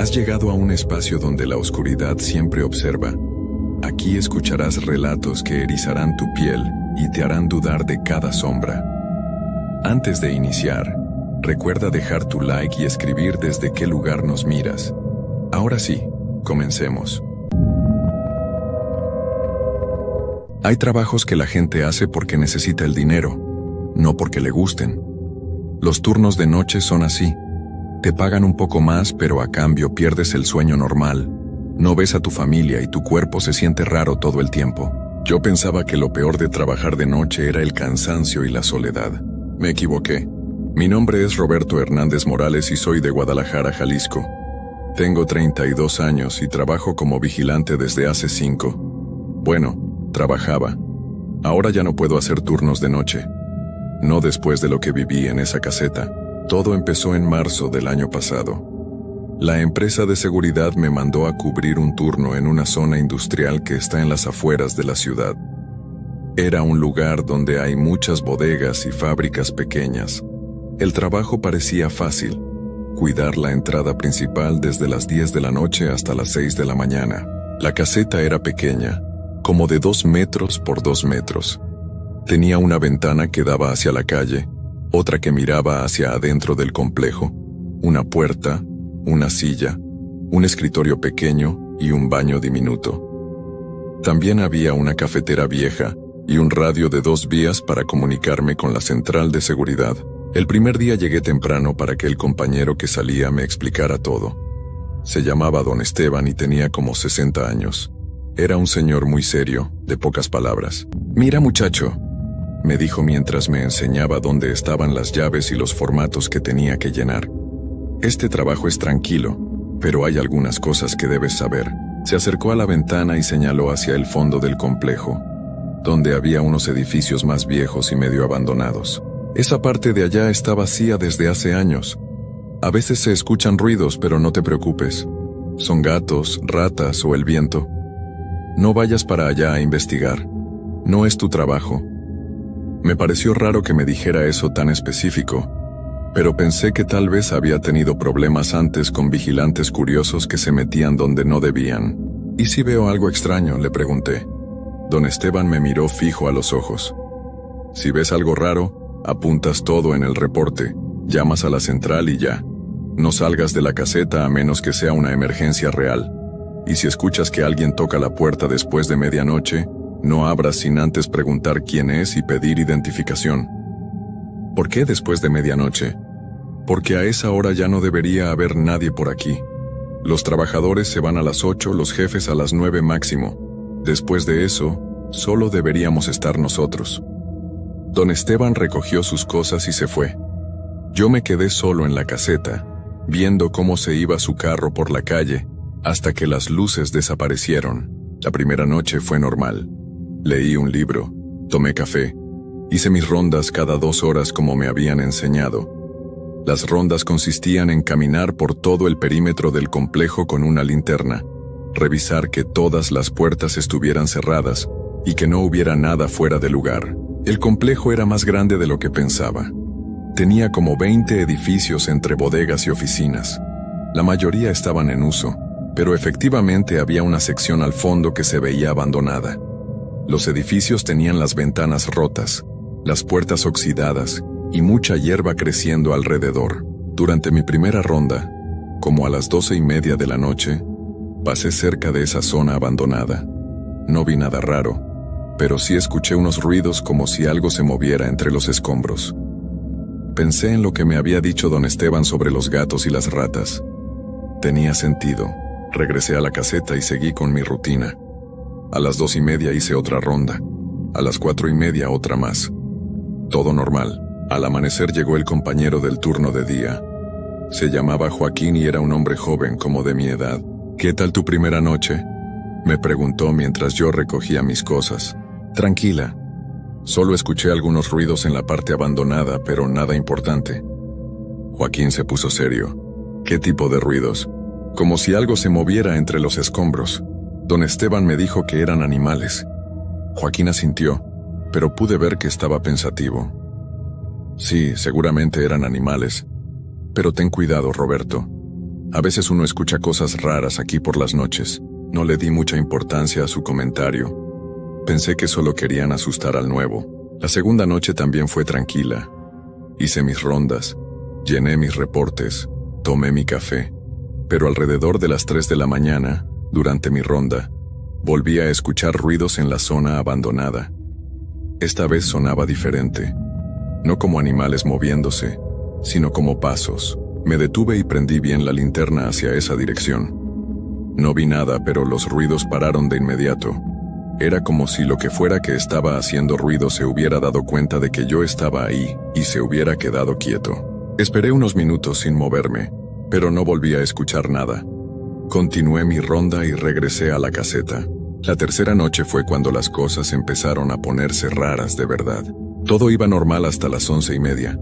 Has llegado a un espacio donde la oscuridad siempre observa. Aquí escucharás relatos que erizarán tu piel y te harán dudar de cada sombra. Antes de iniciar, recuerda dejar tu like y escribir desde qué lugar nos miras. Ahora sí, comencemos. Hay trabajos que la gente hace porque necesita el dinero, no porque le gusten. Los turnos de noche son así. Te pagan un poco más, pero a cambio pierdes el sueño normal. No ves a tu familia y tu cuerpo se siente raro todo el tiempo. Yo pensaba que lo peor de trabajar de noche era el cansancio y la soledad. Me equivoqué. Mi nombre es Roberto Hernández Morales y soy de Guadalajara, Jalisco. Tengo 32 años y trabajo como vigilante desde hace 5. Bueno, trabajaba. Ahora ya no puedo hacer turnos de noche. No después de lo que viví en esa caseta. Todo empezó en marzo del año pasado. La empresa de seguridad me mandó a cubrir un turno en una zona industrial que está en las afueras de la ciudad. Era un lugar donde hay muchas bodegas y fábricas pequeñas. El trabajo parecía fácil. Cuidar la entrada principal desde las 10 de la noche hasta las 6 de la mañana. La caseta era pequeña, como de 2 metros por 2 metros. Tenía una ventana que daba hacia la calle, otra que miraba hacia adentro del complejo, una puerta, una silla, un escritorio pequeño y un baño diminuto. También había una cafetera vieja y un radio de 2 vías para comunicarme con la central de seguridad. El primer día llegué temprano para que el compañero que salía me explicara todo. Se llamaba Don Esteban y tenía como 60 años. Era un señor muy serio, de pocas palabras. «Mira, muchacho», me dijo mientras me enseñaba dónde estaban las llaves y los formatos que tenía que llenar. «Este trabajo es tranquilo, pero hay algunas cosas que debes saber». Se acercó a la ventana y señaló hacia el fondo del complejo, donde había unos edificios más viejos y medio abandonados. Esa parte de allá está vacía desde hace años. A veces se escuchan ruidos, pero no te preocupes. Son gatos, ratas o el viento. No vayas para allá a investigar. No es tu trabajo. Me pareció raro que me dijera eso tan específico, pero pensé que tal vez había tenido problemas antes con vigilantes curiosos que se metían donde no debían. ¿Y si veo algo extraño?, le pregunté. Don Esteban me miró fijo a los ojos. Si ves algo raro, apuntas todo en el reporte, llamas a la central y ya. No salgas de la caseta a menos que sea una emergencia real. Y si escuchas que alguien toca la puerta después de medianoche, no abras sin antes preguntar quién es y pedir identificación. ¿Por qué después de medianoche? Porque a esa hora ya no debería haber nadie por aquí. Los trabajadores se van a las 8, los jefes a las 9 máximo. Después de eso, solo deberíamos estar nosotros. Don Esteban recogió sus cosas y se fue. Yo me quedé solo en la caseta, viendo cómo se iba su carro por la calle, hasta que las luces desaparecieron. La primera noche fue normal. Leí un libro, tomé café, hice mis rondas cada 2 horas como me habían enseñado. Las rondas consistían en caminar por todo el perímetro del complejo con una linterna, revisar que todas las puertas estuvieran cerradas y que no hubiera nada fuera de lugar. El complejo era más grande de lo que pensaba. Tenía como 20 edificios entre bodegas y oficinas. La mayoría estaban en uso, pero efectivamente había una sección al fondo que se veía abandonada. Los edificios tenían las ventanas rotas, las puertas oxidadas y mucha hierba creciendo alrededor. Durante mi primera ronda, como a las 12:30 de la noche, pasé cerca de esa zona abandonada. No vi nada raro, pero sí escuché unos ruidos como si algo se moviera entre los escombros. Pensé en lo que me había dicho don Esteban sobre los gatos y las ratas. Tenía sentido. Regresé a la caseta y seguí con mi rutina. A las 2:30 hice otra ronda. A las 4:30 otra más. Todo normal. Al amanecer llegó el compañero del turno de día. Se llamaba Joaquín y era un hombre joven como de mi edad. «¿Qué tal tu primera noche?», me preguntó mientras yo recogía mis cosas. «Tranquila. Solo escuché algunos ruidos en la parte abandonada, pero nada importante». Joaquín se puso serio. «¿Qué tipo de ruidos?». «Como si algo se moviera entre los escombros. Don Esteban me dijo que eran animales». Joaquín asintió, pero pude ver que estaba pensativo. «Sí, seguramente eran animales. Pero ten cuidado, Roberto. A veces uno escucha cosas raras aquí por las noches. No le di mucha importancia a su comentario. Pensé que solo querían asustar al nuevo. La segunda noche también fue tranquila. Hice mis rondas, llené mis reportes, tomé mi café. Pero alrededor de las 3 de la mañana, durante mi ronda, volví a escuchar ruidos en la zona abandonada. Esta vez sonaba diferente. No como animales moviéndose, sino como pasos. Me detuve y prendí bien la linterna hacia esa dirección. No vi nada, pero los ruidos pararon de inmediato. Era como si lo que fuera que estaba haciendo ruido se hubiera dado cuenta de que yo estaba ahí y se hubiera quedado quieto. Esperé unos minutos sin moverme, pero no volví a escuchar nada. Continué mi ronda y regresé a la caseta. La tercera noche fue cuando las cosas empezaron a ponerse raras de verdad. Todo iba normal hasta las 11:30.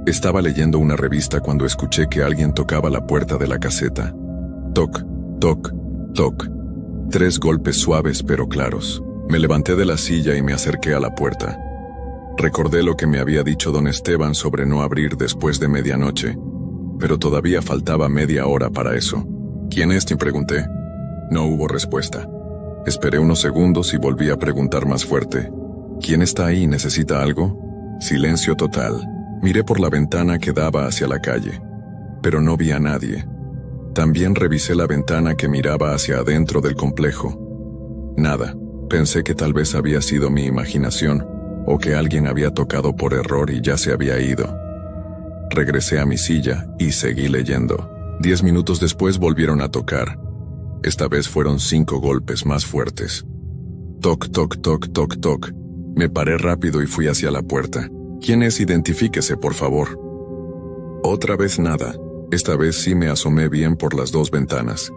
Estaba leyendo una revista cuando escuché que alguien tocaba la puerta de la caseta. Toc, toc, toc. 3 golpes suaves pero claros. Me levanté de la silla y me acerqué a la puerta. Recordé lo que me había dicho don Esteban sobre no abrir después de medianoche, pero todavía faltaba media hora para eso. ¿Quién es?, te pregunté. No hubo respuesta. Esperé unos segundos y volví a preguntar más fuerte. ¿Quién está ahí? ¿Necesita algo? Silencio total. Miré por la ventana que daba hacia la calle, pero no vi a nadie. También revisé la ventana que miraba hacia adentro del complejo. Nada. Pensé que tal vez había sido mi imaginación, o que alguien había tocado por error y ya se había ido. Regresé a mi silla y seguí leyendo. 10 minutos después volvieron a tocar. Esta vez fueron 5 golpes más fuertes. Toc, toc, toc, toc, toc. Me paré rápido y fui hacia la puerta. ¿Quién es? Identifíquese, por favor. Otra vez nada. Esta vez sí me asomé bien por las 2 ventanas.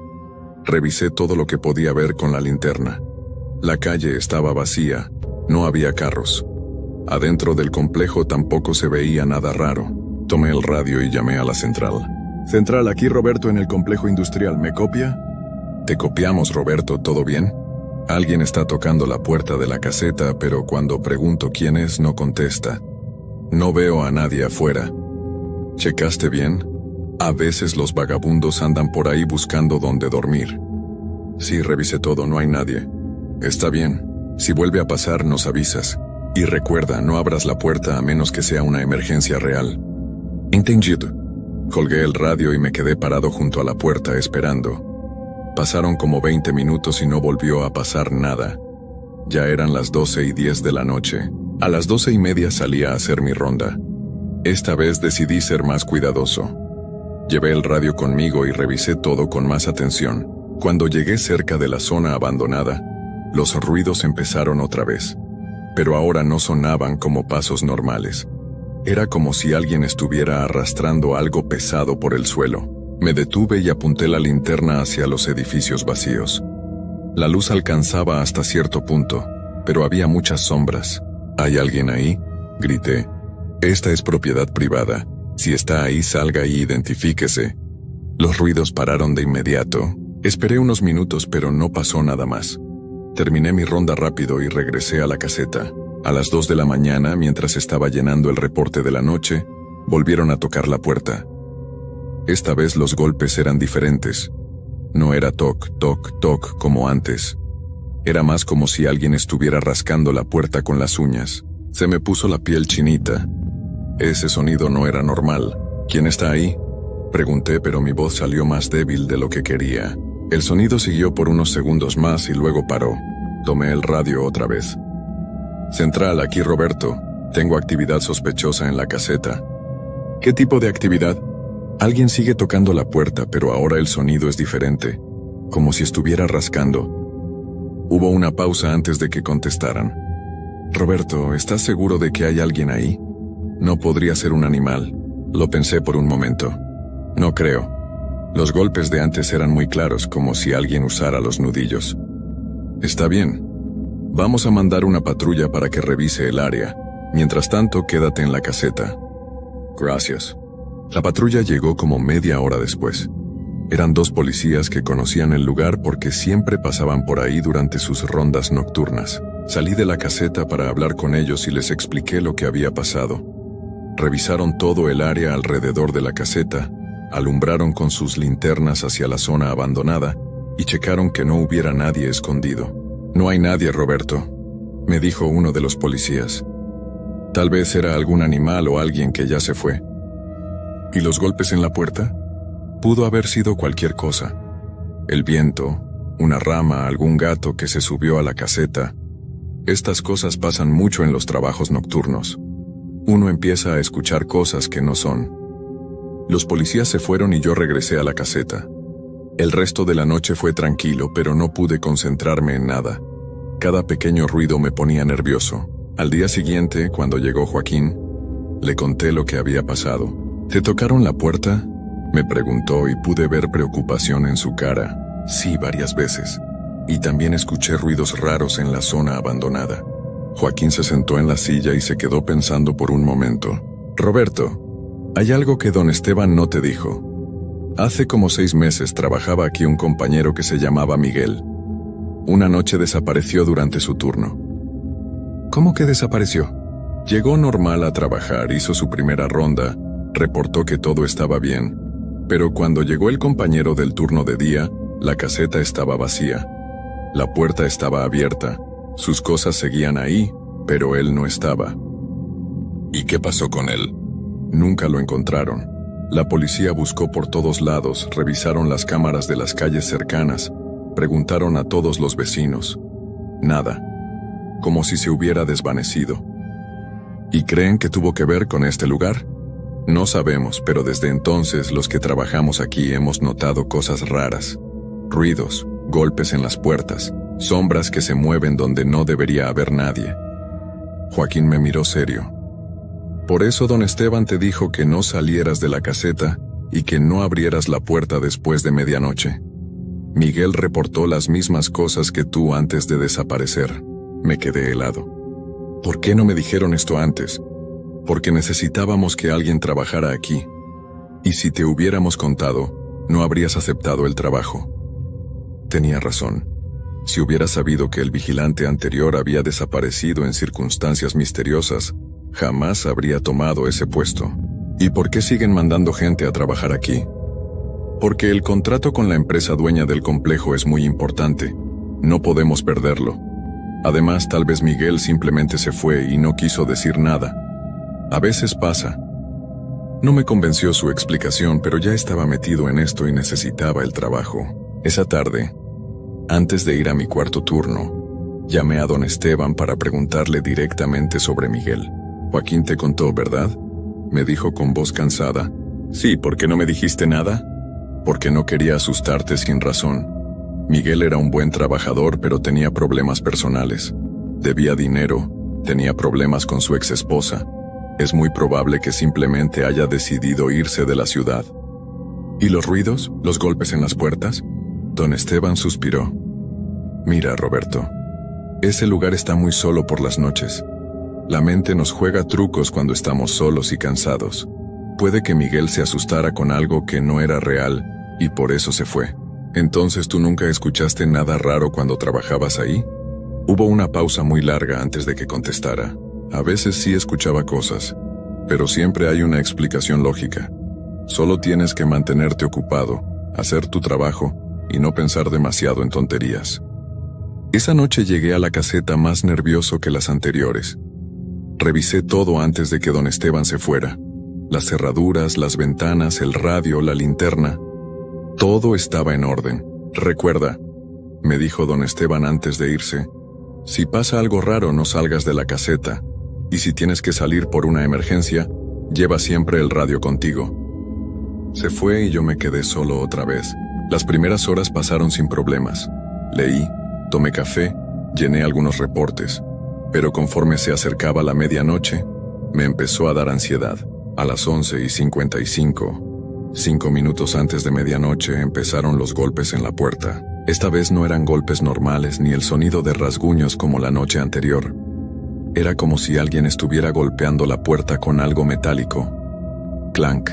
Revisé todo lo que podía ver con la linterna. La calle estaba vacía, no había carros. Adentro del complejo tampoco se veía nada raro. Tomé el radio y llamé a la central. Central, aquí Roberto en el complejo industrial, ¿me copia? Te copiamos, Roberto, ¿todo bien? Alguien está tocando la puerta de la caseta, pero cuando pregunto quién es no contesta. No veo a nadie afuera. ¿Checaste bien? A veces los vagabundos andan por ahí buscando dónde dormir. Sí, revisé todo, no hay nadie. Está bien. Si vuelve a pasar, nos avisas. Y recuerda, no abras la puerta a menos que sea una emergencia real. Entendido. Colgué el radio y me quedé parado junto a la puerta esperando. Pasaron como 20 minutos y no volvió a pasar nada. Ya eran las 12:10 de la noche. A las 12:30 salí a hacer mi ronda. Esta vez decidí ser más cuidadoso. Llevé el radio conmigo y revisé todo con más atención. Cuando llegué cerca de la zona abandonada, los ruidos empezaron otra vez. Pero ahora no sonaban como pasos normales. Era como si alguien estuviera arrastrando algo pesado por el suelo. Me detuve y apunté la linterna hacia los edificios vacíos. La luz alcanzaba hasta cierto punto, pero había muchas sombras. ¿Hay alguien ahí?, grité. Esta es propiedad privada. Si está ahí, salga y identifíquese. Los ruidos pararon de inmediato. Esperé unos minutos, pero no pasó nada más. Terminé mi ronda rápido y regresé a la caseta. A las 2 de la mañana, mientras estaba llenando el reporte de la noche, volvieron a tocar la puerta. Esta vez los golpes eran diferentes. No era toc, toc, toc como antes. Era más como si alguien estuviera rascando la puerta con las uñas. Se me puso la piel chinita. Ese sonido no era normal. ¿Quién está ahí?, pregunté, pero mi voz salió más débil de lo que quería. El sonido siguió por unos segundos más y luego paró. Tomé el radio otra vez. Central, aquí Roberto. Tengo actividad sospechosa en la caseta. ¿Qué tipo de actividad? Alguien sigue tocando la puerta, pero ahora el sonido es diferente, como si estuviera rascando. Hubo una pausa antes de que contestaran. Roberto, ¿estás seguro de que hay alguien ahí? No podría ser un animal. Lo pensé por un momento. No creo. Los golpes de antes eran muy claros, como si alguien usara los nudillos. Está bien. Vamos a mandar una patrulla para que revise el área. Mientras tanto, quédate en la caseta. Gracias. La patrulla llegó como media hora después. Eran 2 policías que conocían el lugar porque siempre pasaban por ahí durante sus rondas nocturnas. Salí de la caseta para hablar con ellos y les expliqué lo que había pasado. Revisaron todo el área alrededor de la caseta Alumbraron con sus linternas hacia la zona abandonada y checaron que no hubiera nadie escondido. «No hay nadie, Roberto», me dijo uno de los policías. «Tal vez era algún animal o alguien que ya se fue». ¿Y los golpes en la puerta? Pudo haber sido cualquier cosa. El viento, una rama, algún gato que se subió a la caseta. Estas cosas pasan mucho en los trabajos nocturnos. Uno empieza a escuchar cosas que no son. Los policías se fueron y yo regresé a la caseta. El resto de la noche fue tranquilo, pero no pude concentrarme en nada. Cada pequeño ruido me ponía nervioso. Al día siguiente, cuando llegó Joaquín, le conté lo que había pasado. «¿Te tocaron la puerta?», me preguntó y pude ver preocupación en su cara. «Sí, varias veces. Y también escuché ruidos raros en la zona abandonada». Joaquín se sentó en la silla y se quedó pensando por un momento. «Roberto, hay algo que don Esteban no te dijo. Hace como 6 meses trabajaba aquí un compañero que se llamaba Miguel. Una noche desapareció durante su turno». «¿Cómo que desapareció?». «Llegó normal a trabajar, hizo su primera ronda, reportó que todo estaba bien, pero cuando llegó el compañero del turno de día, la caseta estaba vacía. La puerta estaba abierta, sus cosas seguían ahí, pero él no estaba». «¿Y qué pasó con él?». «Nunca lo encontraron. La policía buscó por todos lados, revisaron las cámaras de las calles cercanas, preguntaron a todos los vecinos. Nada. Como si se hubiera desvanecido». «¿Y creen que tuvo que ver con este lugar?». «No sabemos, pero desde entonces los que trabajamos aquí hemos notado cosas raras. Ruidos, golpes en las puertas, sombras que se mueven donde no debería haber nadie». Joaquín me miró serio. «Por eso don Esteban te dijo que no salieras de la caseta y que no abrieras la puerta después de medianoche. Miguel reportó las mismas cosas que tú antes de desaparecer». Me quedé helado. «¿Por qué no me dijeron esto antes?». «Porque necesitábamos que alguien trabajara aquí. Y si te hubiéramos contado, no habrías aceptado el trabajo». Tenía razón. Si hubiera sabido que el vigilante anterior había desaparecido en circunstancias misteriosas, jamás habría tomado ese puesto. ¿Y por qué siguen mandando gente a trabajar aquí? Porque el contrato con la empresa dueña del complejo es muy importante. No podemos perderlo. Además, tal vez Miguel simplemente se fue y no quiso decir nada. A veces pasa. No me convenció su explicación, pero ya estaba metido en esto y necesitaba el trabajo. Esa tarde, antes de ir a mi cuarto turno, llamé a don Esteban para preguntarle directamente sobre Miguel. «Joaquín te contó, ¿verdad?», me dijo con voz cansada. «Sí, ¿por qué no me dijiste nada?». «Porque no quería asustarte sin razón. Miguel era un buen trabajador, pero tenía problemas personales. Debía dinero, tenía problemas con su exesposa. Es muy probable que simplemente haya decidido irse de la ciudad». «¿Y los ruidos? ¿Los golpes en las puertas?». Don Esteban suspiró. «Mira, Roberto, ese lugar está muy solo por las noches. La mente nos juega trucos cuando estamos solos y cansados. Puede que Miguel se asustara con algo que no era real y por eso se fue». «Entonces, ¿tú nunca escuchaste nada raro cuando trabajabas ahí?». Hubo una pausa muy larga antes de que contestara. «A veces sí escuchaba cosas, pero siempre hay una explicación lógica. Solo tienes que mantenerte ocupado, hacer tu trabajo y no pensar demasiado en tonterías». Esa noche llegué a la caseta más nervioso que las anteriores. Revisé todo antes de que don Esteban se fuera. Las cerraduras, las ventanas, el radio, la linterna. Todo estaba en orden. «Recuerda», me dijo don Esteban antes de irse, «si pasa algo raro no salgas de la caseta, y si tienes que salir por una emergencia, lleva siempre el radio contigo». Se fue y yo me quedé solo otra vez. Las primeras horas pasaron sin problemas. Leí, tomé café, llené algunos reportes, pero conforme se acercaba la medianoche, me empezó a dar ansiedad. A las 11:55, 5 minutos antes de medianoche, empezaron los golpes en la puerta. Esta vez no eran golpes normales ni el sonido de rasguños como la noche anterior. Era como si alguien estuviera golpeando la puerta con algo metálico. Clank,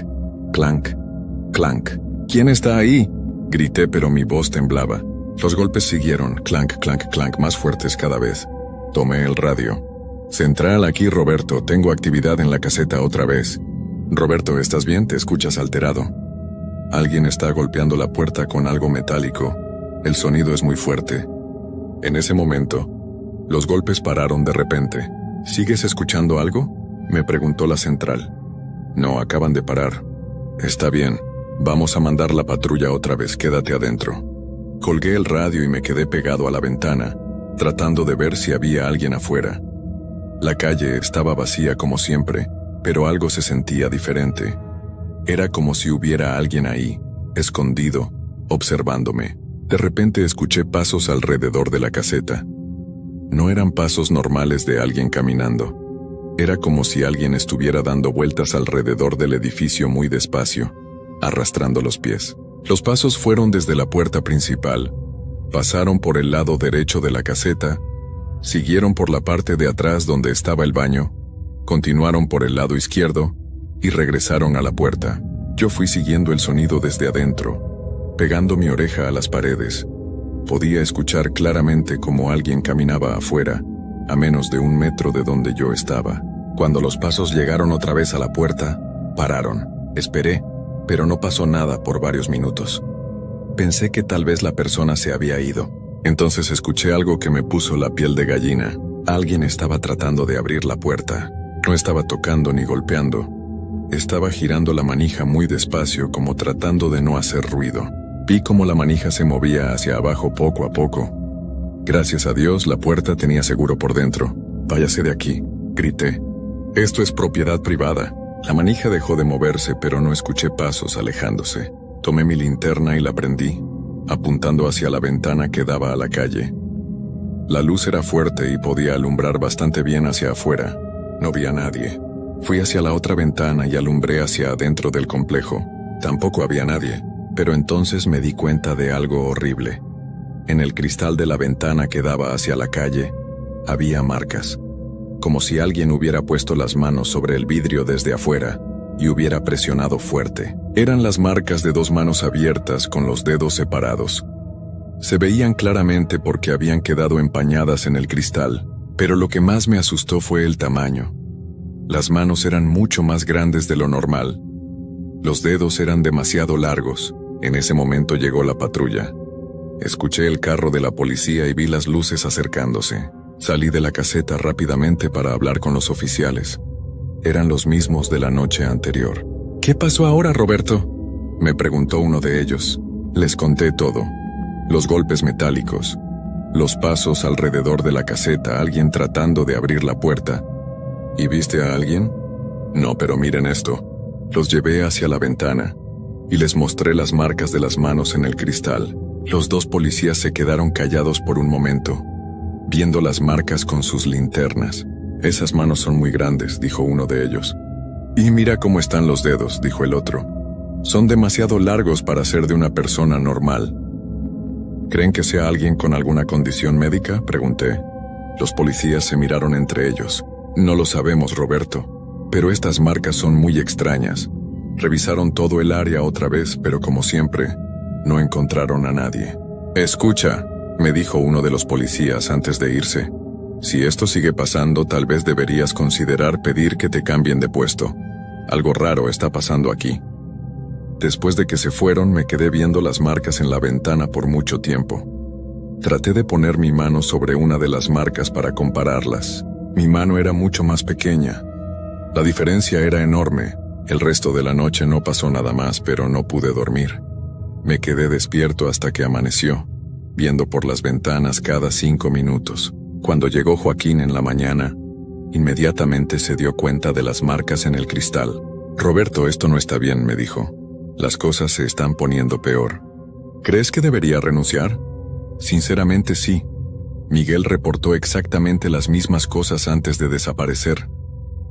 clank, clank. «¿Quién está ahí?», grité, pero mi voz temblaba. Los golpes siguieron, clank, clank, clank, más fuertes cada vez. Tomé el radio. «Central aquí, Roberto, tengo actividad en la caseta otra vez». «Roberto, ¿estás bien? Te escuchas alterado». Alguien está golpeando la puerta con algo metálico. El sonido es muy fuerte. En ese momento, los golpes pararon de repente. ¿Sigues escuchando algo?, me preguntó la central. No, acaban de parar. Está bien, vamos a mandar la patrulla otra vez, quédate adentro. Colgué el radio y me quedé pegado a la ventana, tratando de ver si había alguien afuera. La calle estaba vacía como siempre, pero algo se sentía diferente. Era como si hubiera alguien ahí, escondido, observándome. De repente escuché pasos alrededor de la caseta. No eran pasos normales de alguien caminando. Era como si alguien estuviera dando vueltas alrededor del edificio muy despacio, arrastrando los pies. Los pasos fueron desde la puerta principal, pasaron por el lado derecho de la caseta, siguieron por la parte de atrás donde estaba el baño, continuaron por el lado izquierdo y regresaron a la puerta. Yo fui siguiendo el sonido desde adentro, pegando mi oreja a las paredes. Podía escuchar claramente cómo alguien caminaba afuera, a menos de 1 metro de donde yo estaba. Cuando los pasos llegaron otra vez a la puerta, pararon. Esperé, pero no pasó nada por varios minutos. Pensé que tal vez la persona se había ido. Entonces escuché algo que me puso la piel de gallina. Alguien estaba tratando de abrir la puerta. No estaba tocando ni golpeando. Estaba girando la manija muy despacio, como tratando de no hacer ruido. Vi cómo la manija se movía hacia abajo poco a poco. Gracias a Dios, la puerta tenía seguro por dentro. «Váyase de aquí», grité. «Esto es propiedad privada». La manija dejó de moverse, pero no escuché pasos alejándose. Tomé mi linterna y la prendí, apuntando hacia la ventana que daba a la calle. La luz era fuerte y podía alumbrar bastante bien hacia afuera. No vi a nadie. Fui hacia la otra ventana y alumbré hacia adentro del complejo. Tampoco había nadie, pero entonces me di cuenta de algo horrible. En el cristal de la ventana que daba hacia la calle, había marcas, como si alguien hubiera puesto las manos sobre el vidrio desde afuera y hubiera presionado fuerte. Eran las marcas de 2 manos abiertas con los dedos separados. Se veían claramente porque habían quedado empañadas en el cristal, pero lo que más me asustó fue el tamaño. Las manos eran mucho más grandes de lo normal. Los dedos eran demasiado largos. En ese momento llegó la patrulla. Escuché el carro de la policía y vi las luces acercándose. Salí de la caseta rápidamente para hablar con los oficiales. Eran los mismos de la noche anterior. «¿Qué pasó ahora, Roberto?», me preguntó uno de ellos. Les conté todo. Los golpes metálicos, los pasos alrededor de la caseta, alguien tratando de abrir la puerta. «¿Y viste a alguien?». «No, pero miren esto». Los llevé hacia la ventana y les mostré las marcas de las manos en el cristal. Los 2 policías se quedaron callados por un momento, viendo las marcas con sus linternas. «Esas manos son muy grandes», dijo uno de ellos. «Y mira cómo están los dedos», dijo el otro. «Son demasiado largos para ser de una persona normal». «¿Creen que sea alguien con alguna condición médica?», pregunté. Los policías se miraron entre ellos. «No lo sabemos, Roberto, pero estas marcas son muy extrañas». Revisaron todo el área otra vez, pero como siempre, no encontraron a nadie. «Escucha», me dijo uno de los policías antes de irse. «Si esto sigue pasando, tal vez deberías considerar pedir que te cambien de puesto. Algo raro está pasando aquí». Después de que se fueron, me quedé viendo las marcas en la ventana por mucho tiempo. Traté de poner mi mano sobre una de las marcas para compararlas. Mi mano era mucho más pequeña. La diferencia era enorme. El resto de la noche no pasó nada más, pero no pude dormir. Me quedé despierto hasta que amaneció, viendo por las ventanas cada 5 minutos. Cuando llegó Joaquín en la mañana, inmediatamente se dio cuenta de las marcas en el cristal. «Roberto, esto no está bien», me dijo. «Las cosas se están poniendo peor. ¿Crees que debería renunciar?». «Sinceramente sí». Miguel reportó exactamente las mismas cosas antes de desaparecer.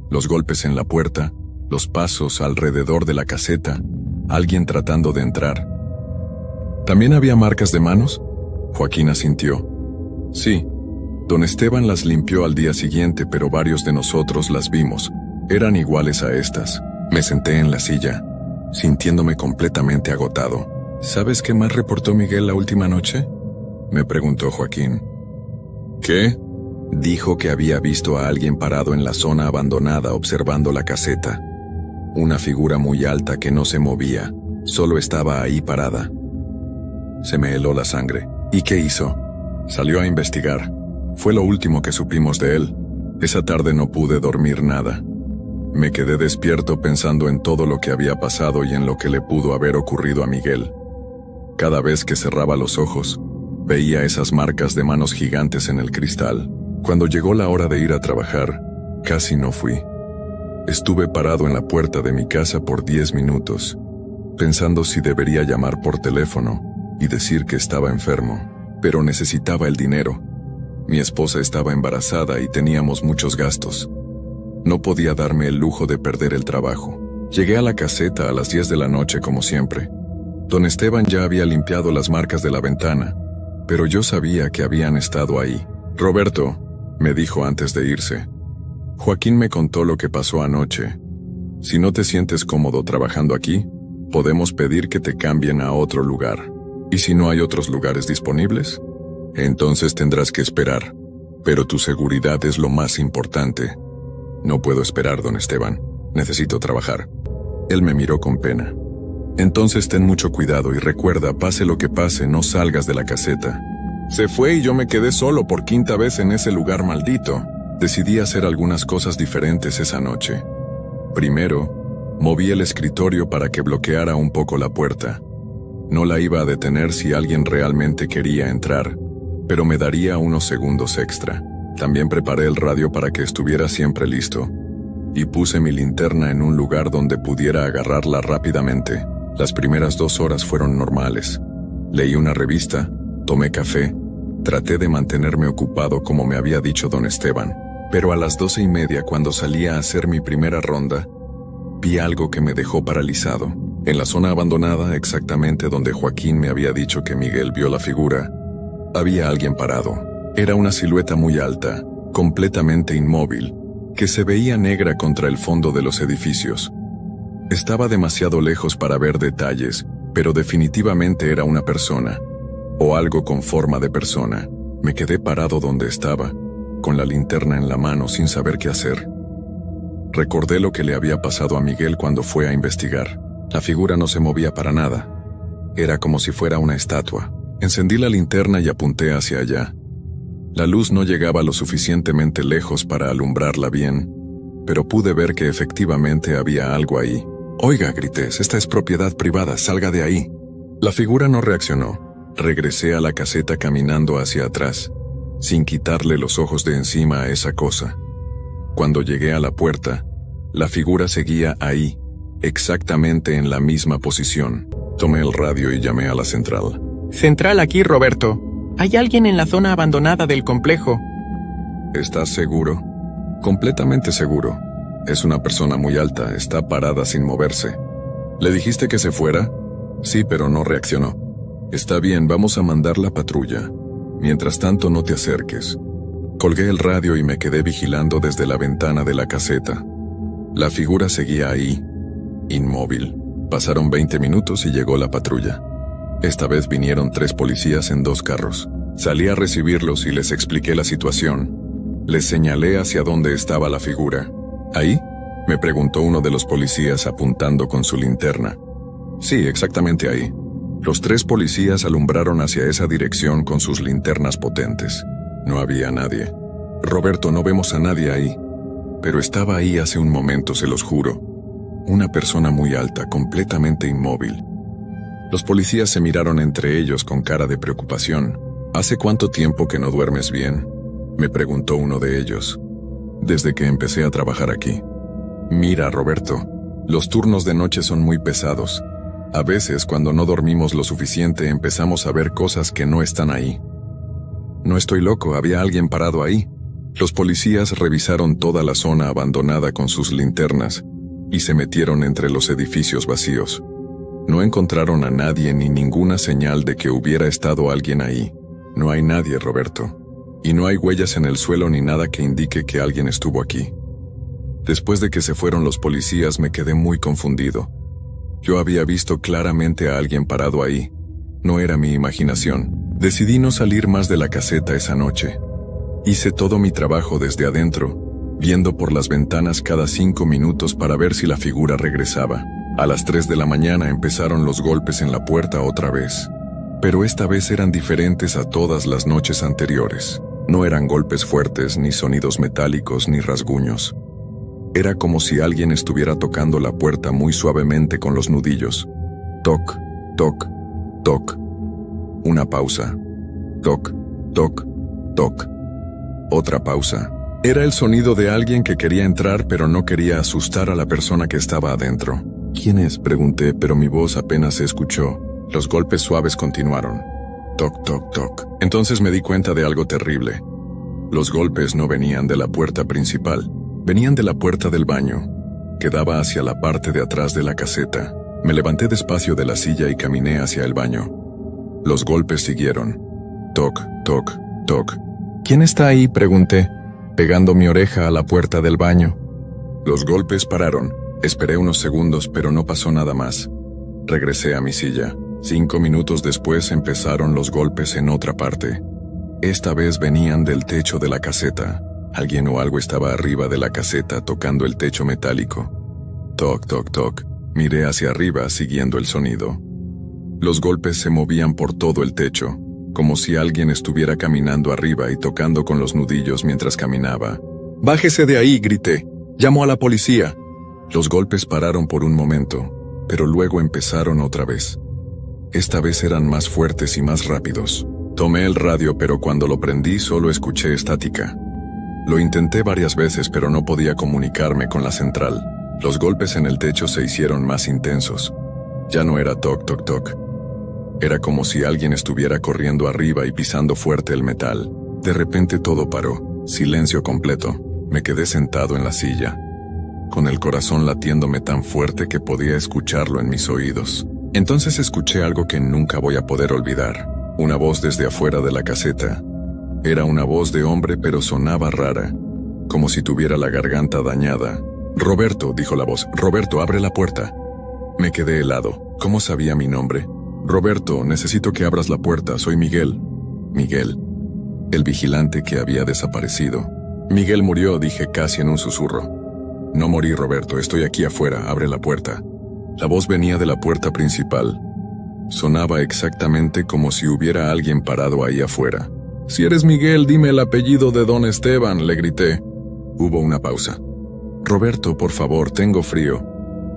Los golpes en la puerta, los pasos alrededor de la caseta, alguien tratando de entrar. «¿También había marcas de manos?». Joaquín asintió. «Sí. Don Esteban las limpió al día siguiente, pero varios de nosotros las vimos. Eran iguales a estas». Me senté en la silla, sintiéndome completamente agotado. «¿Sabes qué más reportó Miguel la última noche?», me preguntó Joaquín. «¿Qué?». Dijo que había visto a alguien parado en la zona abandonada observando la caseta. Una figura muy alta que no se movía, Solo estaba ahí parada. Se me heló la sangre. ¿Y qué hizo? Salió a investigar. Fue lo último que supimos de él. Esa tarde no pude dormir nada. Me quedé despierto pensando en todo lo que había pasado y en lo que le pudo haber ocurrido a Miguel. Cada vez que cerraba los ojos, veía esas marcas de manos gigantes en el cristal. Cuando llegó la hora de ir a trabajar, casi no fui. Estuve parado en la puerta de mi casa por 10 minutos, pensando si debería llamar por teléfono y decir que estaba enfermo, pero necesitaba el dinero. Mi esposa estaba embarazada y teníamos muchos gastos. No podía darme el lujo de perder el trabajo. Llegué a la caseta a las 10 de la noche como siempre. Don Esteban ya había limpiado las marcas de la ventana, pero yo sabía que habían estado ahí. Roberto, me dijo antes de irse. Joaquín me contó lo que pasó anoche. Si no te sientes cómodo trabajando aquí, podemos pedir que te cambien a otro lugar. ¿Y si no hay otros lugares disponibles? Entonces tendrás que esperar. Pero tu seguridad es lo más importante. No puedo esperar, don Esteban. Necesito trabajar. Él me miró con pena. Entonces ten mucho cuidado y recuerda, pase lo que pase, no salgas de la caseta. Se fue y yo me quedé solo por 5ª vez en ese lugar maldito. Decidí hacer algunas cosas diferentes esa noche. Primero, moví el escritorio para que bloqueara un poco la puerta. No la iba a detener si alguien realmente quería entrar, pero me daría unos segundos extra. También preparé el radio para que estuviera siempre listo, y puse mi linterna en un lugar donde pudiera agarrarla rápidamente. Las primeras 2 horas fueron normales. Leí una revista, tomé café, traté de mantenerme ocupado como me había dicho don Esteban, pero a las 12:30, cuando salí a hacer mi primera ronda, vi algo que me dejó paralizado. En la zona abandonada, exactamente donde Joaquín me había dicho que Miguel vio la figura, había alguien parado. Era una silueta muy alta, completamente inmóvil, que se veía negra contra el fondo de los edificios. Estaba demasiado lejos para ver detalles, pero definitivamente era una persona, o algo con forma de persona. Me quedé parado donde estaba, con la linterna en la mano sin saber qué hacer. Recordé lo que le había pasado a Miguel cuando fue a investigar. La figura no se movía para nada. Era como si fuera una estatua. Encendí la linterna y apunté hacia allá. La luz no llegaba lo suficientemente lejos para alumbrarla bien, pero pude ver que efectivamente había algo ahí. «Oiga», grité, «esta es propiedad privada, salga de ahí». La figura no reaccionó. Regresé a la caseta caminando hacia atrás, sin quitarle los ojos de encima a esa cosa. Cuando llegué a la puerta, la figura seguía ahí, exactamente en la misma posición. Tomé el radio y llamé a la central. «Central aquí, Roberto. Hay alguien en la zona abandonada del complejo». «¿Estás seguro?» «Completamente seguro. Es una persona muy alta, está parada sin moverse». «¿Le dijiste que se fuera?» «Sí, pero no reaccionó». «Está bien, vamos a mandar la patrulla. Mientras tanto, no te acerques». Colgué el radio y me quedé vigilando desde la ventana de la caseta. La figura seguía ahí, inmóvil. Pasaron 20 minutos y llegó la patrulla. Esta vez vinieron 3 policías en 2 carros. Salí a recibirlos y les expliqué la situación. Les señalé hacia dónde estaba la figura. ¿Ahí?, me preguntó uno de los policías apuntando con su linterna. Sí, exactamente ahí. Los 3 policías alumbraron hacia esa dirección con sus linternas potentes. No había nadie. «Roberto, no vemos a nadie ahí». Pero estaba ahí hace un momento, se los juro. Una persona muy alta, completamente inmóvil. Los policías se miraron entre ellos con cara de preocupación. «¿Hace cuánto tiempo que no duermes bien?», me preguntó uno de ellos. «Desde que empecé a trabajar aquí». «Mira, Roberto, los turnos de noche son muy pesados. A veces, cuando no dormimos lo suficiente, empezamos a ver cosas que no están ahí». «No estoy loco, había alguien parado ahí». Los policías revisaron toda la zona abandonada con sus linternas y se metieron entre los edificios vacíos. No encontraron a nadie ni ninguna señal de que hubiera estado alguien ahí. No hay nadie, Roberto. Y no hay huellas en el suelo ni nada que indique que alguien estuvo aquí. Después de que se fueron los policías me quedé muy confundido. Yo había visto claramente a alguien parado ahí. No era mi imaginación. Decidí no salir más de la caseta esa noche. Hice todo mi trabajo desde adentro, viendo por las ventanas cada 5 minutos para ver si la figura regresaba. A las 3 de la mañana empezaron los golpes en la puerta otra vez. Pero esta vez eran diferentes a todas las noches anteriores. No eran golpes fuertes, ni sonidos metálicos, ni rasguños. Era como si alguien estuviera tocando la puerta muy suavemente con los nudillos. Toc, toc, toc. Una pausa. Toc, toc, toc. Otra pausa. Era el sonido de alguien que quería entrar pero no quería asustar a la persona que estaba adentro. ¿Quién es?, pregunté, pero mi voz apenas se escuchó. Los golpes suaves continuaron. Toc, toc, toc. Entonces me di cuenta de algo terrible. Los golpes no venían de la puerta principal. Venían de la puerta del baño, que daba hacia la parte de atrás de la caseta. Me levanté despacio de la silla y caminé hacia el baño. Los golpes siguieron. Toc, toc, toc. ¿Quién está ahí?, pregunté, pegando mi oreja a la puerta del baño. Los golpes pararon. Esperé unos segundos, pero no pasó nada más. Regresé a mi silla. 5 minutos después empezaron los golpes en otra parte. Esta vez venían del techo de la caseta. Alguien o algo estaba arriba de la caseta tocando el techo metálico. Toc, toc, toc. Miré hacia arriba siguiendo el sonido. Los golpes se movían por todo el techo, como si alguien estuviera caminando arriba y tocando con los nudillos mientras caminaba. «¡Bájese de ahí!», grité. «¡Llamo a la policía!». Los golpes pararon por un momento, pero luego empezaron otra vez. Esta vez eran más fuertes y más rápidos. Tomé el radio, pero cuando lo prendí solo escuché estática. Lo intenté varias veces, pero no podía comunicarme con la central. Los golpes en el techo se hicieron más intensos. Ya no era toc, toc, toc. Era como si alguien estuviera corriendo arriba y pisando fuerte el metal. De repente todo paró. Silencio completo. Me quedé sentado en la silla, con el corazón latiéndome tan fuerte que podía escucharlo en mis oídos. Entonces escuché algo que nunca voy a poder olvidar. Una voz desde afuera de la caseta. Era una voz de hombre, pero sonaba rara, como si tuviera la garganta dañada. «Roberto», dijo la voz. «Roberto, abre la puerta». Me quedé helado. ¿Cómo sabía mi nombre? «Roberto, necesito que abras la puerta. Soy Miguel». Miguel. El vigilante que había desaparecido. «Miguel murió», dije casi en un susurro. «No morí, Roberto. Estoy aquí afuera. Abre la puerta». La voz venía de la puerta principal. Sonaba exactamente como si hubiera alguien parado ahí afuera. «Si eres Miguel, dime el apellido de don Esteban», le grité. Hubo una pausa. «Roberto, por favor, tengo frío.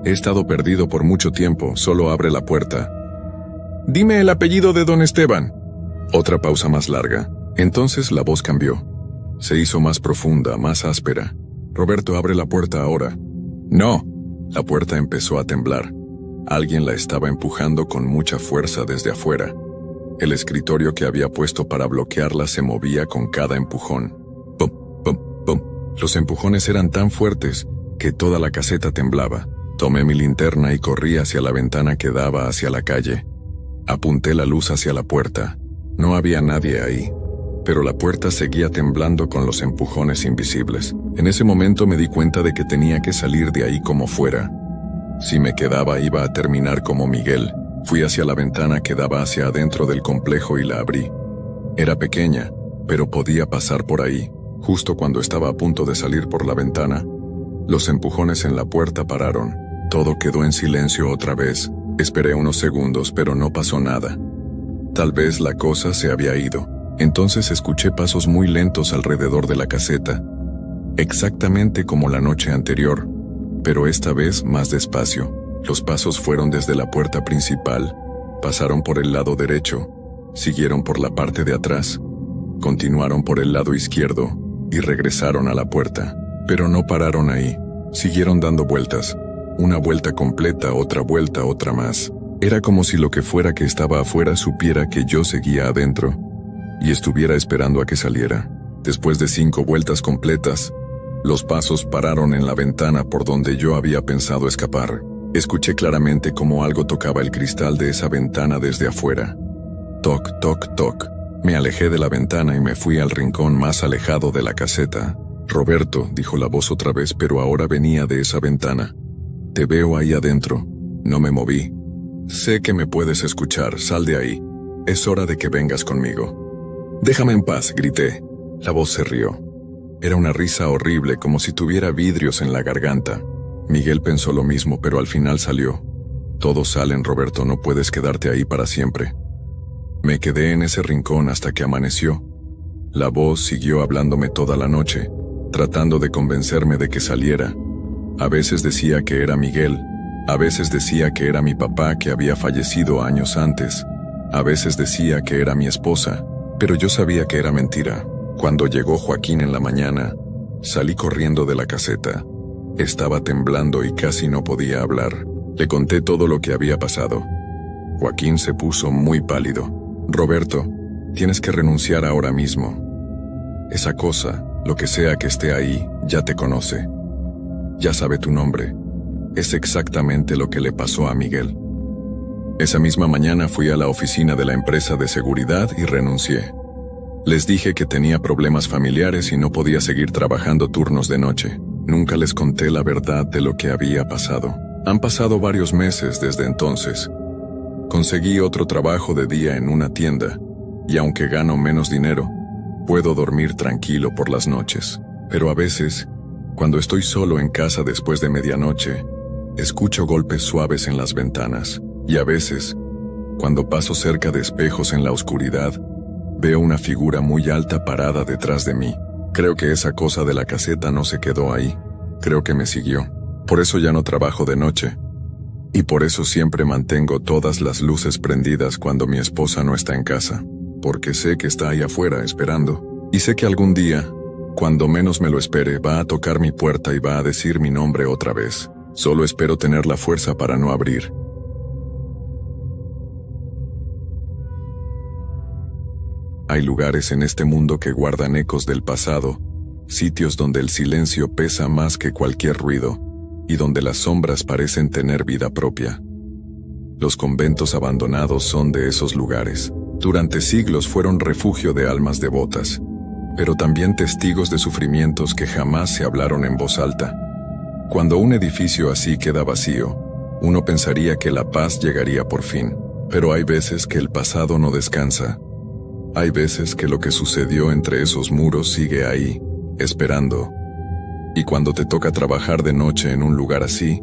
He estado perdido por mucho tiempo. Solo abre la puerta». «Dime el apellido de don Esteban». Otra pausa más larga. Entonces la voz cambió. Se hizo más profunda, más áspera. «Roberto, abre la puerta ahora». «No». La puerta empezó a temblar. Alguien la estaba empujando con mucha fuerza desde afuera. El escritorio que había puesto para bloquearla se movía con cada empujón. Pum, pum, pum. Los empujones eran tan fuertes que toda la caseta temblaba. Tomé mi linterna y corrí hacia la ventana que daba hacia la calle. Apunté la luz hacia la puerta. No había nadie ahí, pero la puerta seguía temblando con los empujones invisibles. En ese momento me di cuenta de que tenía que salir de ahí como fuera. Si me quedaba iba a terminar como Miguel. Fui hacia la ventana que daba hacia adentro del complejo y la abrí. Era pequeña, pero podía pasar por ahí. Justo cuando estaba a punto de salir por la ventana, los empujones en la puerta pararon. Todo quedó en silencio otra vez. Esperé unos segundos, pero no pasó nada. Tal vez la cosa se había ido. Entonces escuché pasos muy lentos alrededor de la caseta, exactamente como la noche anterior, pero esta vez más despacio. Los pasos fueron desde la puerta principal, pasaron por el lado derecho, siguieron por la parte de atrás, continuaron por el lado izquierdo y regresaron a la puerta. Pero no pararon ahí, siguieron dando vueltas. Una vuelta completa, otra más. Era como si lo que fuera que estaba afuera supiera que yo seguía adentro y estuviera esperando a que saliera. Después de 5 vueltas completas, los pasos pararon en la ventana por donde yo había pensado escapar. Escuché claramente cómo algo tocaba el cristal de esa ventana desde afuera. Toc, toc, toc. Me alejé de la ventana y me fui al rincón más alejado de la caseta. «Roberto», dijo la voz otra vez, pero ahora venía de esa ventana. «Te veo ahí adentro». No me moví. «Sé que me puedes escuchar, sal de ahí. Es hora de que vengas conmigo». «Déjame en paz», grité. La voz se rió. Era una risa horrible, como si tuviera vidrios en la garganta. Miguel pensó lo mismo, pero al final salió. Todos salen, Roberto, no puedes quedarte ahí para siempre. Me quedé en ese rincón hasta que amaneció. La voz siguió hablándome toda la noche, tratando de convencerme de que saliera. A veces decía que era Miguel, a veces decía que era mi papá que había fallecido años antes, a veces decía que era mi esposa, pero yo sabía que era mentira. Cuando llegó Joaquín en la mañana, salí corriendo de la caseta. Estaba temblando y casi no podía hablar. Le conté todo lo que había pasado. Joaquín se puso muy pálido. Roberto, tienes que renunciar ahora mismo. Esa cosa, lo que sea que esté ahí, ya te conoce. Ya sabe tu nombre. Es exactamente lo que le pasó a Miguel. Esa misma mañana fui a la oficina de la empresa de seguridad y renuncié. Les dije que tenía problemas familiares y no podía seguir trabajando turnos de noche. Nunca les conté la verdad de lo que había pasado. Han pasado varios meses desde entonces. Conseguí otro trabajo de día en una tienda, y aunque gano menos dinero, puedo dormir tranquilo por las noches. Pero a veces, cuando estoy solo en casa después de medianoche, escucho golpes suaves en las ventanas, y a veces, cuando paso cerca de espejos en la oscuridad, veo una figura muy alta parada detrás de mí. Creo que esa cosa de la caseta no se quedó ahí, creo que me siguió. Por eso ya no trabajo de noche. Y por eso siempre mantengo todas las luces prendidas cuando mi esposa no está en casa, porque sé que está ahí afuera esperando. Y sé que algún día, cuando menos me lo espere, va a tocar mi puerta y va a decir mi nombre otra vez. Solo espero tener la fuerza para no abrir. Hay lugares en este mundo que guardan ecos del pasado, sitios donde el silencio pesa más que cualquier ruido, y donde las sombras parecen tener vida propia. Los conventos abandonados son de esos lugares. Durante siglos fueron refugio de almas devotas, pero también testigos de sufrimientos que jamás se hablaron en voz alta. Cuando un edificio así queda vacío, uno pensaría que la paz llegaría por fin, pero hay veces que el pasado no descansa. Hay veces que lo que sucedió entre esos muros sigue ahí, esperando. Y cuando te toca trabajar de noche en un lugar así,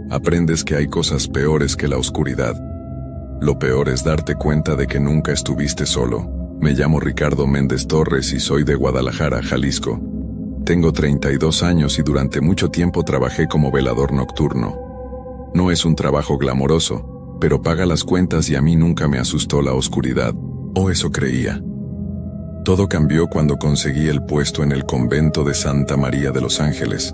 aprendes que hay cosas peores que la oscuridad. Lo peor es darte cuenta de que nunca estuviste solo. Me llamo Ricardo Méndez Torres y soy de Guadalajara, Jalisco. Tengo 32 años y durante mucho tiempo trabajé como velador nocturno. No es un trabajo glamoroso, pero paga las cuentas y a mí nunca me asustó la oscuridad, o eso creía. Todo cambió cuando conseguí el puesto en el convento de Santa María de los Ángeles,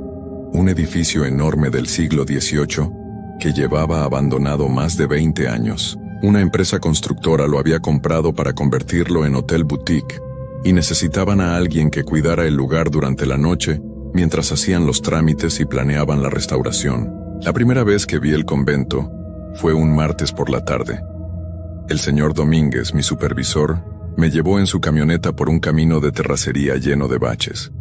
un edificio enorme del siglo XVIII que llevaba abandonado más de 20 años. Una empresa constructora lo había comprado para convertirlo en hotel boutique, y necesitaban a alguien que cuidara el lugar durante la noche mientras hacían los trámites y planeaban la restauración. La primera vez que vi el convento fue un martes por la tarde. El señor Domínguez, mi supervisor, me llevó en su camioneta por un camino de terracería lleno de baches.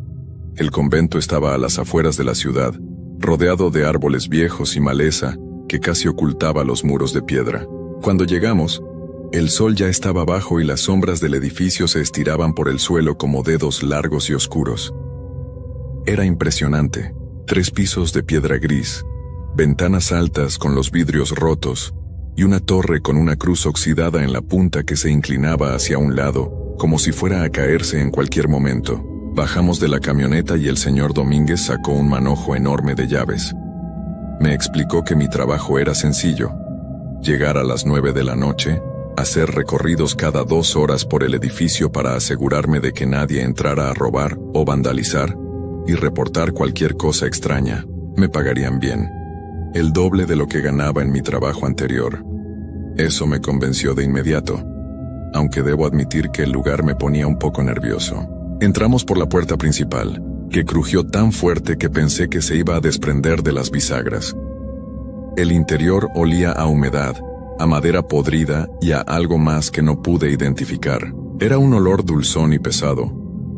El convento estaba a las afueras de la ciudad, rodeado de árboles viejos y maleza que casi ocultaba los muros de piedra. Cuando llegamos, el sol ya estaba bajo y las sombras del edificio se estiraban por el suelo como dedos largos y oscuros. Era impresionante. 3 pisos de piedra gris, ventanas altas con los vidrios rotos, y una torre con una cruz oxidada en la punta que se inclinaba hacia un lado, como si fuera a caerse en cualquier momento. Bajamos de la camioneta y el señor Domínguez sacó un manojo enorme de llaves. Me explicó que mi trabajo era sencillo: llegar a las 9 de la noche, hacer recorridos cada 2 horas por el edificio para asegurarme de que nadie entrara a robar o vandalizar, y reportar cualquier cosa extraña. Me pagarían bien, el doble de lo que ganaba en mi trabajo anterior. Eso me convenció de inmediato, aunque debo admitir que el lugar me ponía un poco nervioso. Entramos por la puerta principal, que crujió tan fuerte que pensé que se iba a desprender de las bisagras. El interior olía a humedad, a madera podrida y a algo más que no pude identificar. Era un olor dulzón y pesado,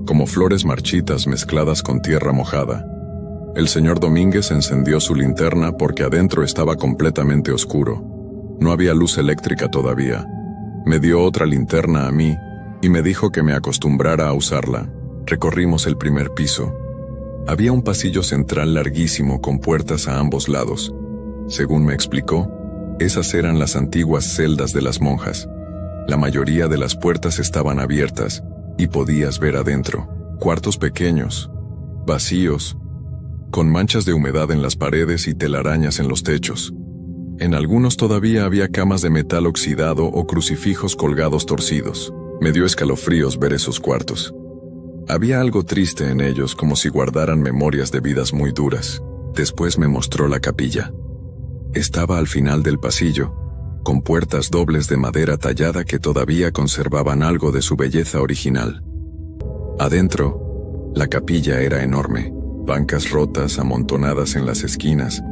como flores marchitas mezcladas con tierra mojada. El señor Domínguez encendió su linterna porque adentro estaba completamente oscuro. No había luz eléctrica todavía. Me dio otra linterna a mí y me dijo que me acostumbrara a usarla. Recorrimos el primer piso. Había un pasillo central larguísimo con puertas a ambos lados. Según me explicó, esas eran las antiguas celdas de las monjas. La mayoría de las puertas estaban abiertas y podías ver adentro. Cuartos pequeños, vacíos, con manchas de humedad en las paredes y telarañas en los techos. En algunos todavía había camas de metal oxidado o crucifijos colgados torcidos. Me dio escalofríos ver esos cuartos. Había algo triste en ellos, como si guardaran memorias de vidas muy duras. Después me mostró la capilla. Estaba al final del pasillo, con puertas dobles de madera tallada que todavía conservaban algo de su belleza original. Adentro, la capilla era enorme, bancas rotas amontonadas en las esquinas,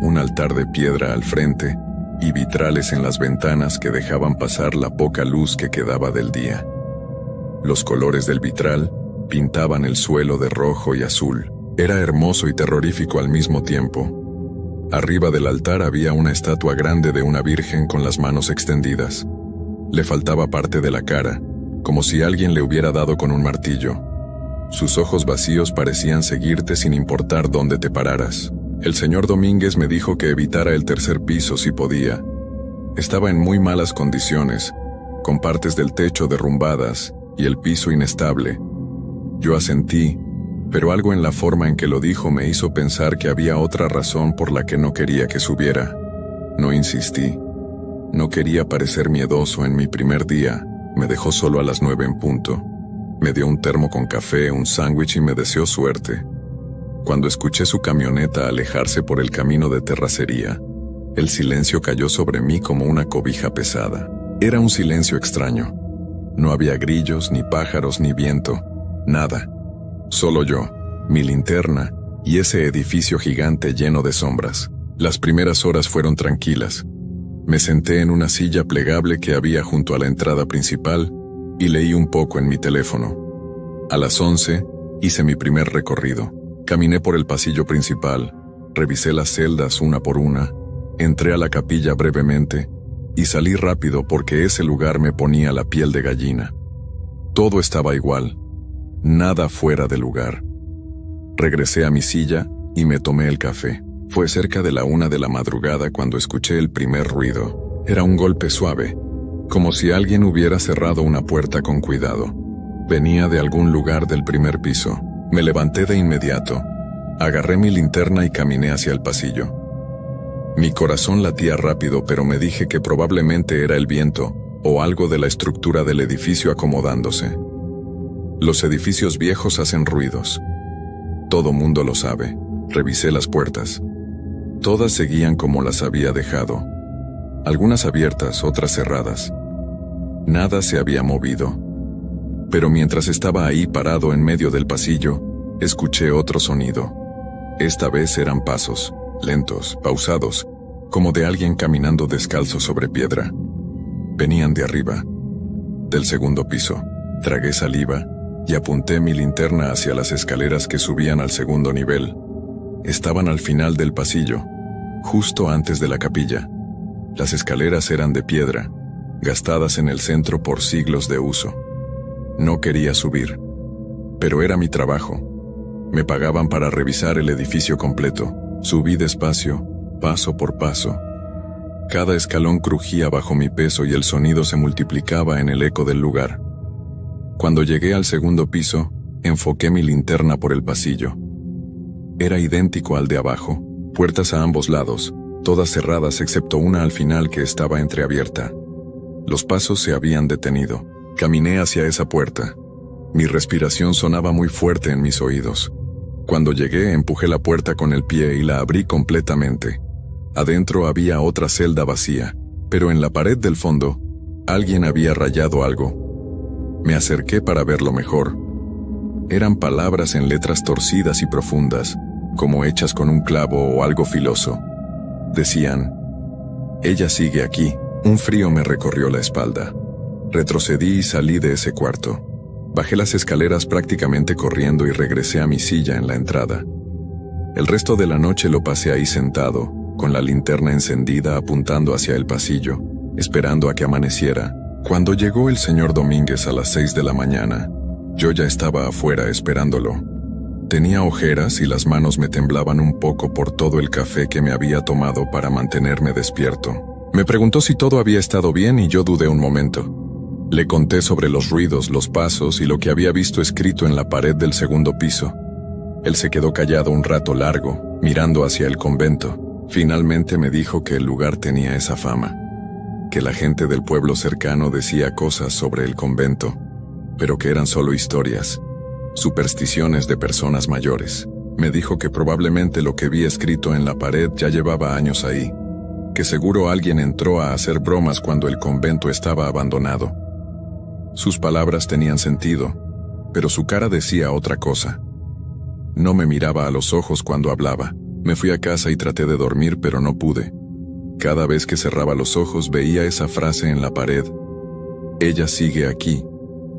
un altar de piedra al frente y vitrales en las ventanas que dejaban pasar la poca luz que quedaba del día. Los colores del vitral pintaban el suelo de rojo y azul. Era hermoso y terrorífico al mismo tiempo. Arriba del altar había una estatua grande de una virgen con las manos extendidas. Le faltaba parte de la cara, como si alguien le hubiera dado con un martillo. Sus ojos vacíos parecían seguirte sin importar dónde te pararas. El señor Domínguez me dijo que evitara el tercer piso si podía. Estaba en muy malas condiciones, con partes del techo derrumbadas y el piso inestable. Yo asentí, pero algo en la forma en que lo dijo me hizo pensar que había otra razón por la que no quería que subiera. No insistí. No quería parecer miedoso en mi primer día. Me dejó solo a las 9 en punto. Me dio un termo con café, un sándwich y me deseó suerte. Cuando escuché su camioneta alejarse por el camino de terracería, el silencio cayó sobre mí como una cobija pesada. Era un silencio extraño. No había grillos, ni pájaros, ni viento. Nada. Solo yo, mi linterna y ese edificio gigante lleno de sombras. Las primeras horas fueron tranquilas. Me senté en una silla plegable que había junto a la entrada principal y leí un poco en mi teléfono. A las 11 hice mi primer recorrido. Caminé por el pasillo principal, revisé las celdas una por una, entré a la capilla brevemente y salí rápido porque ese lugar me ponía la piel de gallina. Todo estaba igual, nada fuera de lugar. Regresé a mi silla y me tomé el café. Fue cerca de la 1 de la madrugada cuando escuché el primer ruido. Era un golpe suave, como si alguien hubiera cerrado una puerta con cuidado. Venía de algún lugar del primer piso. Me levanté de inmediato, agarré mi linterna y caminé hacia el pasillo. Mi corazón latía rápido, pero me dije que probablemente era el viento o algo de la estructura del edificio acomodándose. Los edificios viejos hacen ruidos. Todo mundo lo sabe. Revisé las puertas. Todas seguían como las había dejado. Algunas abiertas, otras cerradas. Nada se había movido. Pero mientras estaba ahí parado en medio del pasillo, escuché otro sonido. Esta vez eran pasos, lentos, pausados, como de alguien caminando descalzo sobre piedra. Venían de arriba, del segundo piso. Tragué saliva y apunté mi linterna hacia las escaleras que subían al segundo nivel. Estaban al final del pasillo, justo antes de la capilla. Las escaleras eran de piedra, gastadas en el centro por siglos de uso. No quería subir, pero era mi trabajo. Me pagaban para revisar el edificio completo. Subí despacio, paso por paso. Cada escalón crujía bajo mi peso y el sonido se multiplicaba en el eco del lugar. Cuando llegué al segundo piso, enfoqué mi linterna por el pasillo. Era idéntico al de abajo, puertas a ambos lados, todas cerradas excepto una al final que estaba entreabierta. Los pasos se habían detenido. Caminé hacia esa puerta. Mi respiración sonaba muy fuerte en mis oídos. Cuando llegué, empujé la puerta con el pie y la abrí completamente. Adentro había otra celda vacía, pero en la pared del fondo, alguien había rayado algo. Me acerqué para verlo mejor. Eran palabras en letras torcidas y profundas, como hechas con un clavo o algo filoso. Decían: «Ella sigue aquí». Un frío me recorrió la espalda. Retrocedí y salí de ese cuarto. Bajé las escaleras prácticamente corriendo y regresé a mi silla en la entrada. El resto de la noche lo pasé ahí sentado, con la linterna encendida apuntando hacia el pasillo, esperando a que amaneciera. Cuando llegó el señor Domínguez a las 6 de la mañana, yo ya estaba afuera esperándolo. Tenía ojeras y las manos me temblaban un poco por todo el café que me había tomado para mantenerme despierto. Me preguntó si todo había estado bien y yo dudé un momento. Le conté sobre los ruidos, los pasos y lo que había visto escrito en la pared del segundo piso. Él se quedó callado un rato largo, mirando hacia el convento. Finalmente me dijo que el lugar tenía esa fama, que la gente del pueblo cercano decía cosas sobre el convento, pero que eran solo historias, supersticiones de personas mayores. Me dijo que probablemente lo que vi escrito en la pared ya llevaba años ahí, que seguro alguien entró a hacer bromas cuando el convento estaba abandonado. Sus palabras tenían sentido, pero su cara decía otra cosa. No me miraba a los ojos cuando hablaba. Me fui a casa y traté de dormir, pero no pude. Cada vez que cerraba los ojos veía esa frase en la pared. Ella sigue aquí.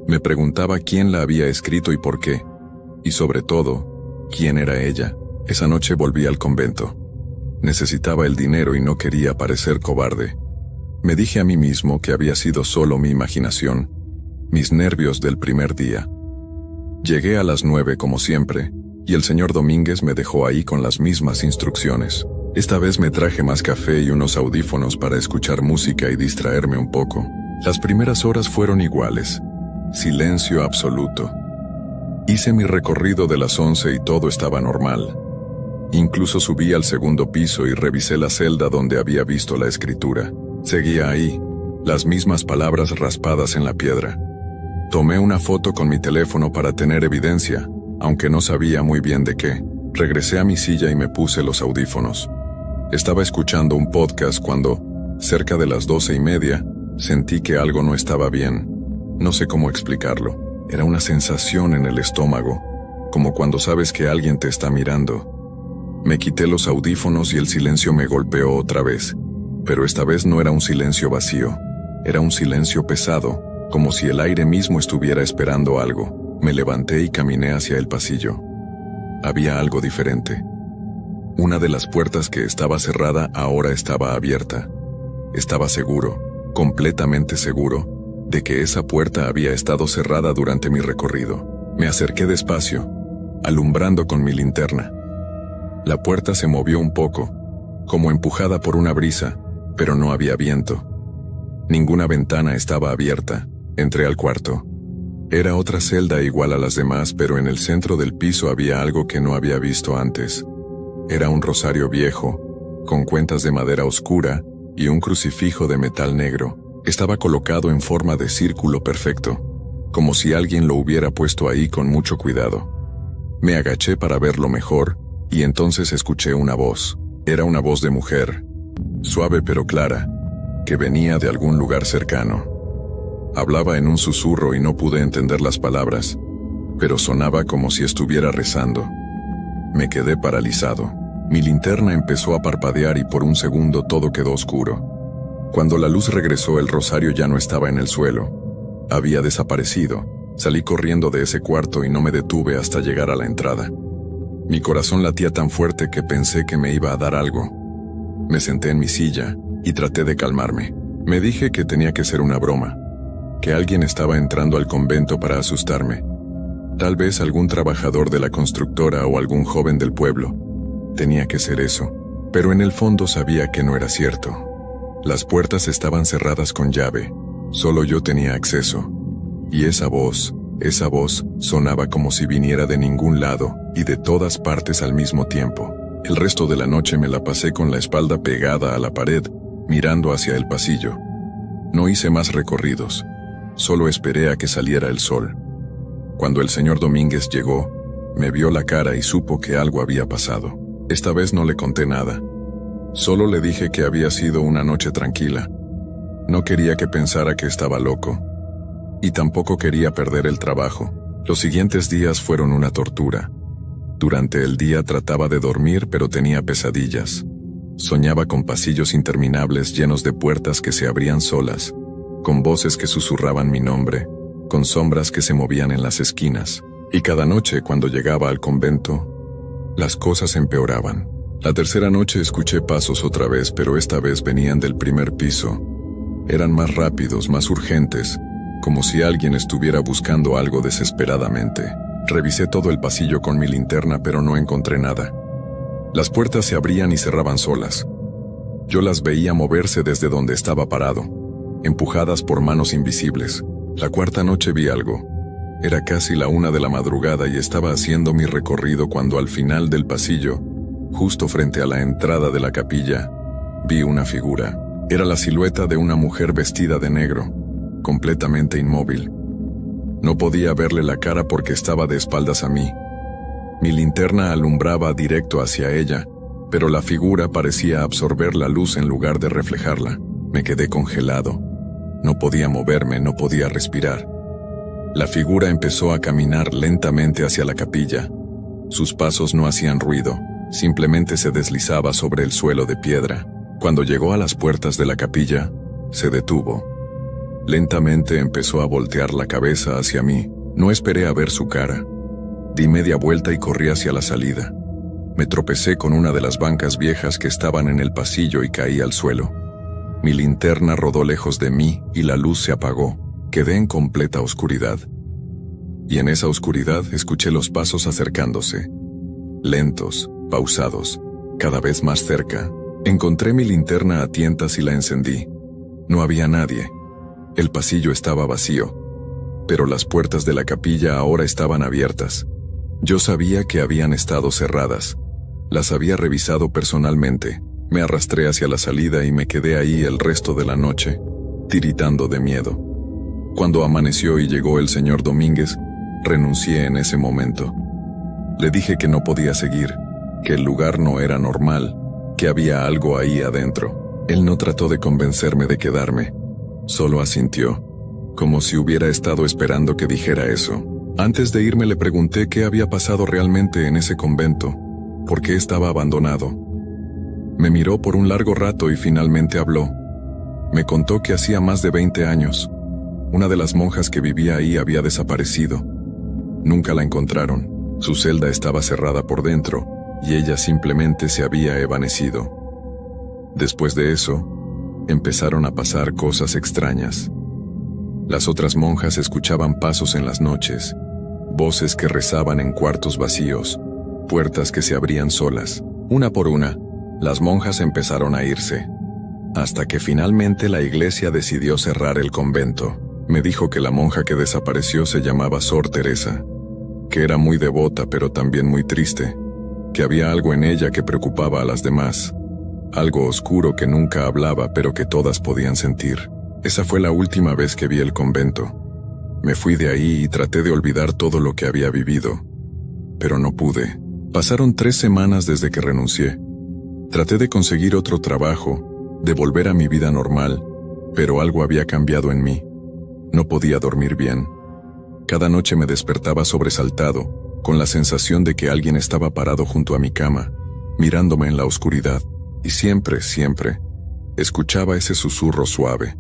Me preguntaba quién la había escrito y por qué. Y sobre todo, quién era ella. Esa noche volví al convento. Necesitaba el dinero y no quería parecer cobarde. Me dije a mí mismo que había sido solo mi imaginación, mis nervios del primer día. Llegué a las 9 como siempre, y el señor Domínguez me dejó ahí con las mismas instrucciones. Esta vez me traje más café y unos audífonos para escuchar música y distraerme un poco. Las primeras horas fueron iguales. Silencio absoluto. Hice mi recorrido de las 11 y todo estaba normal. Incluso subí al segundo piso y revisé la celda donde había visto la escritura. Seguía ahí, las mismas palabras raspadas en la piedra. Tomé una foto con mi teléfono para tener evidencia, aunque no sabía muy bien de qué. Regresé a mi silla y me puse los audífonos. Estaba escuchando un podcast cuando, cerca de las 12:30, sentí que algo no estaba bien. No sé cómo explicarlo. Era una sensación en el estómago, como cuando sabes que alguien te está mirando. Me quité los audífonos y el silencio me golpeó otra vez. Pero esta vez no era un silencio vacío. Era un silencio pesado, como si el aire mismo estuviera esperando algo. Me levanté y caminé hacia el pasillo. Había algo diferente. Una de las puertas que estaba cerrada ahora estaba abierta. Estaba seguro, completamente seguro, de que esa puerta había estado cerrada durante mi recorrido. Me acerqué despacio, alumbrando con mi linterna. La puerta se movió un poco, como empujada por una brisa, pero no había viento. Ninguna ventana estaba abierta. Entré al cuarto. Era otra celda igual a las demás, pero en el centro del piso había algo que no había visto antes. Era un rosario viejo, con cuentas de madera oscura y un crucifijo de metal negro. Estaba colocado en forma de círculo perfecto, como si alguien lo hubiera puesto ahí con mucho cuidado. Me agaché para verlo mejor, y entonces escuché una voz. Era una voz de mujer, suave pero clara, que venía de algún lugar cercano. Hablaba en un susurro y no pude entender las palabras, pero sonaba como si estuviera rezando. Me quedé paralizado. Mi linterna empezó a parpadear y por un segundo todo quedó oscuro. Cuando la luz regresó, el rosario ya no estaba en el suelo. Había desaparecido. Salí corriendo de ese cuarto y no me detuve hasta llegar a la entrada. Mi corazón latía tan fuerte que pensé que me iba a dar algo. Me senté en mi silla y traté de calmarme. Me dije que tenía que ser una broma, que alguien estaba entrando al convento para asustarme. Tal vez algún trabajador de la constructora o algún joven del pueblo. Tenía que ser eso, pero en el fondo sabía que no era cierto. Las puertas estaban cerradas con llave, solo yo tenía acceso. Y esa voz sonaba como si viniera de ningún lado y de todas partes al mismo tiempo. El resto de la noche me la pasé con la espalda pegada a la pared, mirando hacia el pasillo. No hice más recorridos, solo esperé a que saliera el sol. Cuando el señor Domínguez llegó, me vio la cara y supo que algo había pasado. Esta vez no le conté nada. Solo le dije que había sido una noche tranquila. No quería que pensara que estaba loco. Y tampoco quería perder el trabajo. Los siguientes días fueron una tortura. Durante el día trataba de dormir, pero tenía pesadillas. Soñaba con pasillos interminables llenos de puertas que se abrían solas, con voces que susurraban mi nombre, con sombras que se movían en las esquinas. Y cada noche, cuando llegaba al convento, las cosas empeoraban. La tercera noche escuché pasos otra vez, pero esta vez venían del primer piso. Eran más rápidos, más urgentes, como si alguien estuviera buscando algo desesperadamente. Revisé todo el pasillo con mi linterna, pero no encontré nada. Las puertas se abrían y cerraban solas. Yo las veía moverse desde donde estaba parado, empujadas por manos invisibles. La cuarta noche vi algo. Era casi la 1 de la madrugada y estaba haciendo mi recorrido cuando al final del pasillo, justo frente a la entrada de la capilla, vi una figura. Era la silueta de una mujer vestida de negro, completamente inmóvil. No podía verle la cara porque estaba de espaldas a mí. Mi linterna alumbraba directo hacia ella, pero la figura parecía absorber la luz en lugar de reflejarla. Me quedé congelado. No podía moverme, no podía respirar. La figura empezó a caminar lentamente hacia la capilla. Sus pasos no hacían ruido, simplemente se deslizaba sobre el suelo de piedra. Cuando llegó a las puertas de la capilla, se detuvo. Lentamente empezó a voltear la cabeza hacia mí. No esperé a ver su cara. Di media vuelta y corrí hacia la salida. Me tropecé con una de las bancas viejas que estaban en el pasillo y caí al suelo. Mi linterna rodó lejos de mí y la luz se apagó. Quedé en completa oscuridad. Y en esa oscuridad escuché los pasos acercándose. Lentos, pausados, cada vez más cerca. Encontré mi linterna a tientas y la encendí. No había nadie. El pasillo estaba vacío. Pero las puertas de la capilla ahora estaban abiertas. Yo sabía que habían estado cerradas. Las había revisado personalmente. Me arrastré hacia la salida y me quedé ahí el resto de la noche, tiritando de miedo. Cuando amaneció y llegó el señor Domínguez, renuncié en ese momento. Le dije que no podía seguir, que el lugar no era normal, que había algo ahí adentro. Él no trató de convencerme de quedarme, solo asintió, como si hubiera estado esperando que dijera eso. Antes de irme le pregunté qué había pasado realmente en ese convento, por qué estaba abandonado. Me miró por un largo rato y finalmente habló. Me contó que hacía más de 20 años, una de las monjas que vivía ahí había desaparecido. Nunca la encontraron. Su celda estaba cerrada por dentro y ella simplemente se había evanecido. Después de eso, empezaron a pasar cosas extrañas. Las otras monjas escuchaban pasos en las noches, voces que rezaban en cuartos vacíos, puertas que se abrían solas. Una por una, las monjas empezaron a irse, hasta que finalmente la iglesia decidió cerrar el convento. Me dijo que la monja que desapareció se llamaba Sor Teresa, que era muy devota pero también muy triste, que había algo en ella que preocupaba a las demás, algo oscuro que nunca hablaba pero que todas podían sentir. Esa fue la última vez que vi el convento. Me fui de ahí y traté de olvidar todo lo que había vivido, pero no pude. Pasaron 3 semanas desde que renuncié. Traté de conseguir otro trabajo, de volver a mi vida normal, pero algo había cambiado en mí. No podía dormir bien. Cada noche me despertaba sobresaltado, con la sensación de que alguien estaba parado junto a mi cama, mirándome en la oscuridad, y siempre, escuchaba ese susurro suave,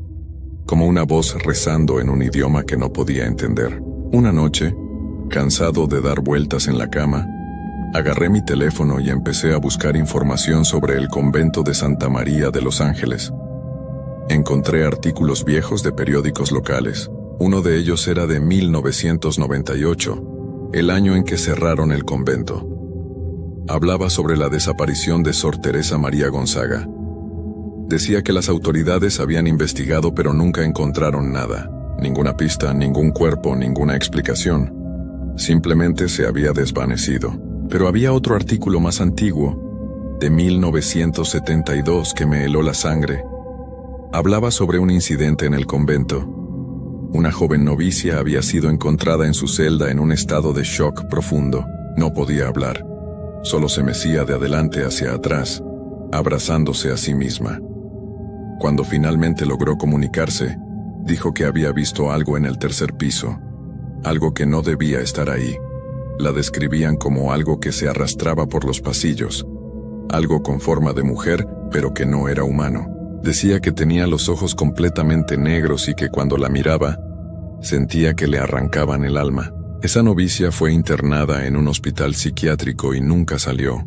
como una voz rezando en un idioma que no podía entender. Una noche, cansado de dar vueltas en la cama, agarré mi teléfono y empecé a buscar información sobre el convento de Santa María de los Ángeles. Encontré artículos viejos de periódicos locales. Uno de ellos era de 1998, el año en que cerraron el convento. Hablaba sobre la desaparición de Sor Teresa María Gonzaga. Decía que las autoridades habían investigado pero nunca encontraron nada, ninguna pista, ningún cuerpo, ninguna explicación. Simplemente se había desvanecido. Pero había otro artículo más antiguo, de 1972, que me heló la sangre. Hablaba sobre un incidente en el convento. Una joven novicia había sido encontrada en su celda en un estado de shock profundo. No podía hablar. Solo se mecía de adelante hacia atrás, abrazándose a sí misma. Cuando finalmente logró comunicarse, dijo que había visto algo en el 3er piso, algo que no debía estar ahí. La describían como algo que se arrastraba por los pasillos, algo con forma de mujer, pero que no era humano. Decía que tenía los ojos completamente negros y que cuando la miraba, sentía que le arrancaban el alma. Esa novicia fue internada en un hospital psiquiátrico y nunca salió.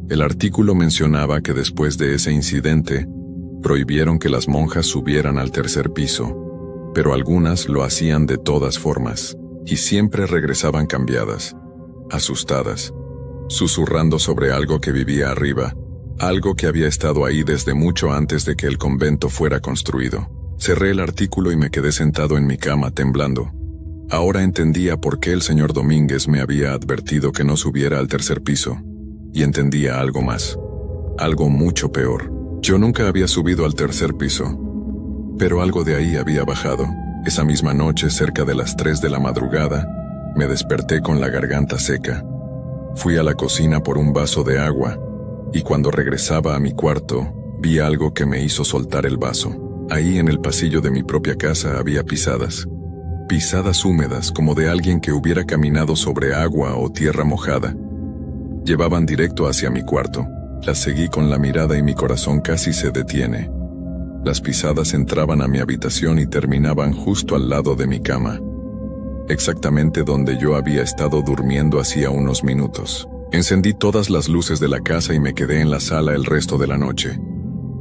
El artículo mencionaba que después de ese incidente, prohibieron que las monjas subieran al 3er piso, pero algunas lo hacían de todas formas. y siempre regresaban cambiadas, asustadas, susurrando sobre algo que vivía arriba, algo que había estado ahí desde mucho antes de que el convento fuera construido. Cerré el artículo y me quedé sentado en mi cama temblando. Ahora entendía por qué el señor Domínguez me había advertido que no subiera al tercer piso, y entendía algo más, algo mucho peor. Yo nunca había subido al tercer piso, pero algo de ahí había bajado. Esa misma noche, cerca de las 3 de la madrugada, me desperté con la garganta seca. Fui a la cocina por un vaso de agua, y cuando regresaba a mi cuarto, vi algo que me hizo soltar el vaso. Ahí en el pasillo de mi propia casa había pisadas. Pisadas húmedas como de alguien que hubiera caminado sobre agua o tierra mojada. Llevaban directo hacia mi cuarto. Las seguí con la mirada y mi corazón casi se detiene. Las pisadas entraban a mi habitación y terminaban justo al lado de mi cama, exactamente donde yo había estado durmiendo hacía unos minutos. Encendí todas las luces de la casa y me quedé en la sala el resto de la noche.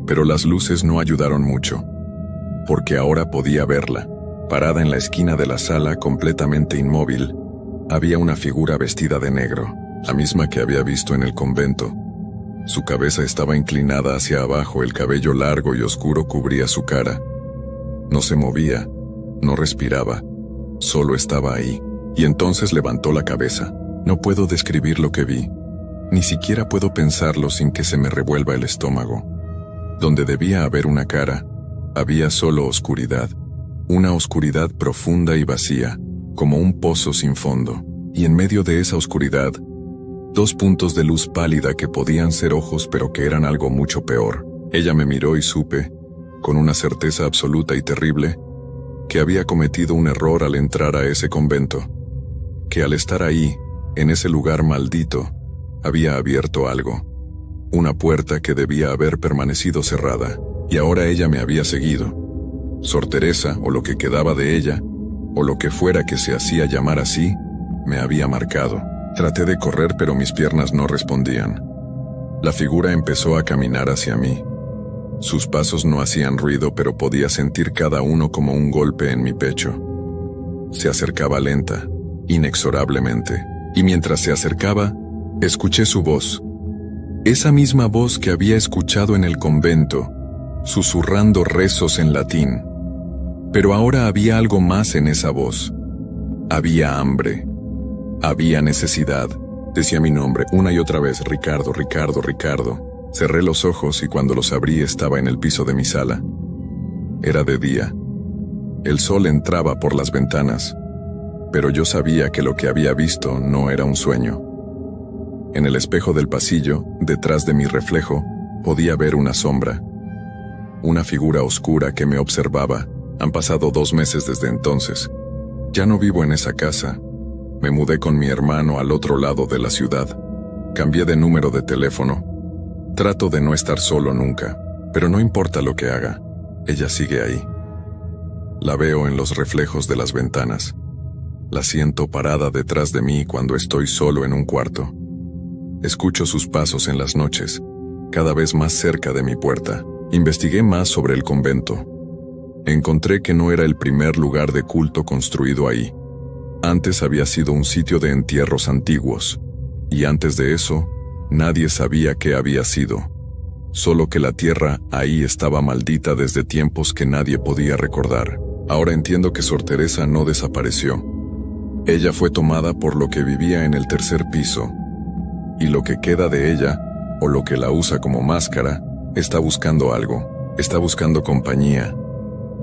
Pero las luces no ayudaron mucho, porque ahora podía verla. Parada en la esquina de la sala, completamente inmóvil, había una figura vestida de negro, la misma que había visto en el convento. Su cabeza estaba inclinada hacia abajo, el cabello largo y oscuro cubría su cara. No se movía, no respiraba, solo estaba ahí. Y entonces levantó la cabeza. No puedo describir lo que vi, ni siquiera puedo pensarlo sin que se me revuelva el estómago. Donde debía haber una cara, había solo oscuridad. Una oscuridad profunda y vacía, como un pozo sin fondo. Y en medio de esa oscuridad, 2 puntos de luz pálida que podían ser ojos pero que eran algo mucho peor. Ella me miró y supe, con una certeza absoluta y terrible, que había cometido un error al entrar a ese convento. Que al estar ahí, en ese lugar maldito, había abierto algo. Una puerta que debía haber permanecido cerrada, y ahora ella me había seguido. Sor Teresa, o lo que quedaba de ella, o lo que fuera que se hacía llamar así, me había marcado. Traté de correr pero mis piernas no respondían. La figura empezó a caminar hacia mí. Sus pasos no hacían ruido pero podía sentir cada uno como un golpe en mi pecho. Se acercaba lenta, inexorablemente, y mientras se acercaba, escuché su voz. Esa misma voz que había escuchado en el convento, susurrando rezos en latín. Pero ahora había algo más en esa voz. Había hambre. Había necesidad. Decía mi nombre una y otra vez, Ricardo, Ricardo, Ricardo. Cerré los ojos y cuando los abrí estaba en el piso de mi sala. Era de día. El sol entraba por las ventanas, pero yo sabía que lo que había visto no era un sueño. En el espejo del pasillo, detrás de mi reflejo, podía ver una sombra. Una figura oscura que me observaba. Han pasado 2 meses desde entonces. Ya no vivo en esa casa. Me mudé con mi hermano al otro lado de la ciudad. Cambié de número de teléfono. Trato de no estar solo nunca, pero no importa lo que haga, ella sigue ahí. La veo en los reflejos de las ventanas. La siento parada detrás de mí cuando estoy solo en un cuarto. Escucho sus pasos en las noches, cada vez más cerca de mi puerta. Investigué más sobre el convento. Encontré que no era el primer lugar de culto construido ahí. Antes había sido un sitio de entierros antiguos, y antes de eso, nadie sabía qué había sido. Solo que la tierra ahí estaba maldita desde tiempos que nadie podía recordar. Ahora entiendo que Sor Teresa no desapareció. Ella fue tomada por lo que vivía en el tercer piso, y lo que queda de ella, o lo que la usa como máscara, está buscando algo. Está buscando compañía.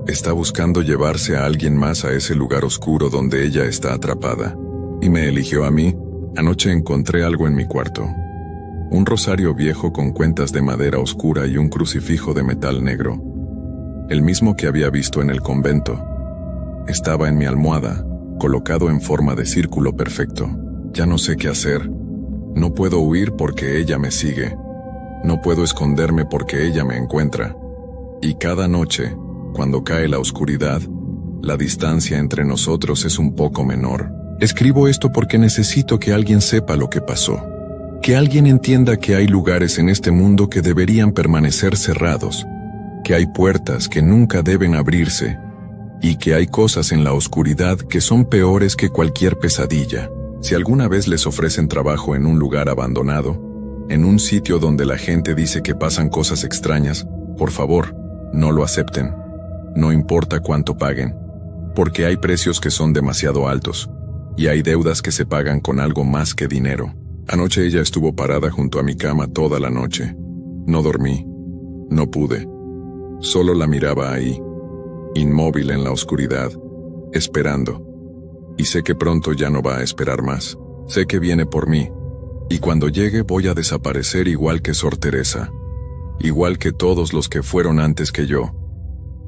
Está buscando llevarse a alguien más a ese lugar oscuro donde ella está atrapada. Y me eligió a mí. Anoche encontré algo en mi cuarto. Un rosario viejo con cuentas de madera oscura y un crucifijo de metal negro. El mismo que había visto en el convento. Estaba en mi almohada, colocado en forma de círculo perfecto. Ya no sé qué hacer. No puedo huir porque ella me sigue. No puedo esconderme porque ella me encuentra. Y cada noche, cuando cae la oscuridad, la distancia entre nosotros es un poco menor. Escribo esto porque necesito que alguien sepa lo que pasó. Que alguien entienda que hay lugares en este mundo que deberían permanecer cerrados. Que hay puertas que nunca deben abrirse. y que hay cosas en la oscuridad que son peores que cualquier pesadilla. Si alguna vez les ofrecen trabajo en un lugar abandonado, en un sitio donde la gente dice que pasan cosas extrañas, por favor, no lo acepten. No importa cuánto paguen, porque hay precios que son demasiado altos, y hay deudas que se pagan con algo más que dinero. Anoche ella estuvo parada junto a mi cama toda la noche. No dormí, no pude. Solo la miraba ahí, inmóvil en la oscuridad, esperando. Y sé que pronto ya no va a esperar más. Sé que viene por mí, y cuando llegue voy a desaparecer igual que Sor Teresa, igual que todos los que fueron antes que yo.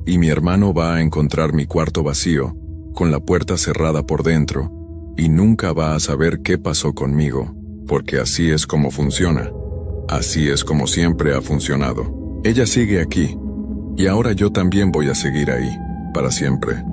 Y mi hermano va a encontrar mi cuarto vacío, con la puerta cerrada por dentro, y nunca va a saber qué pasó conmigo, porque así es como funciona. Así es como siempre ha funcionado. Ella sigue aquí, y ahora yo también voy a seguir ahí, para siempre.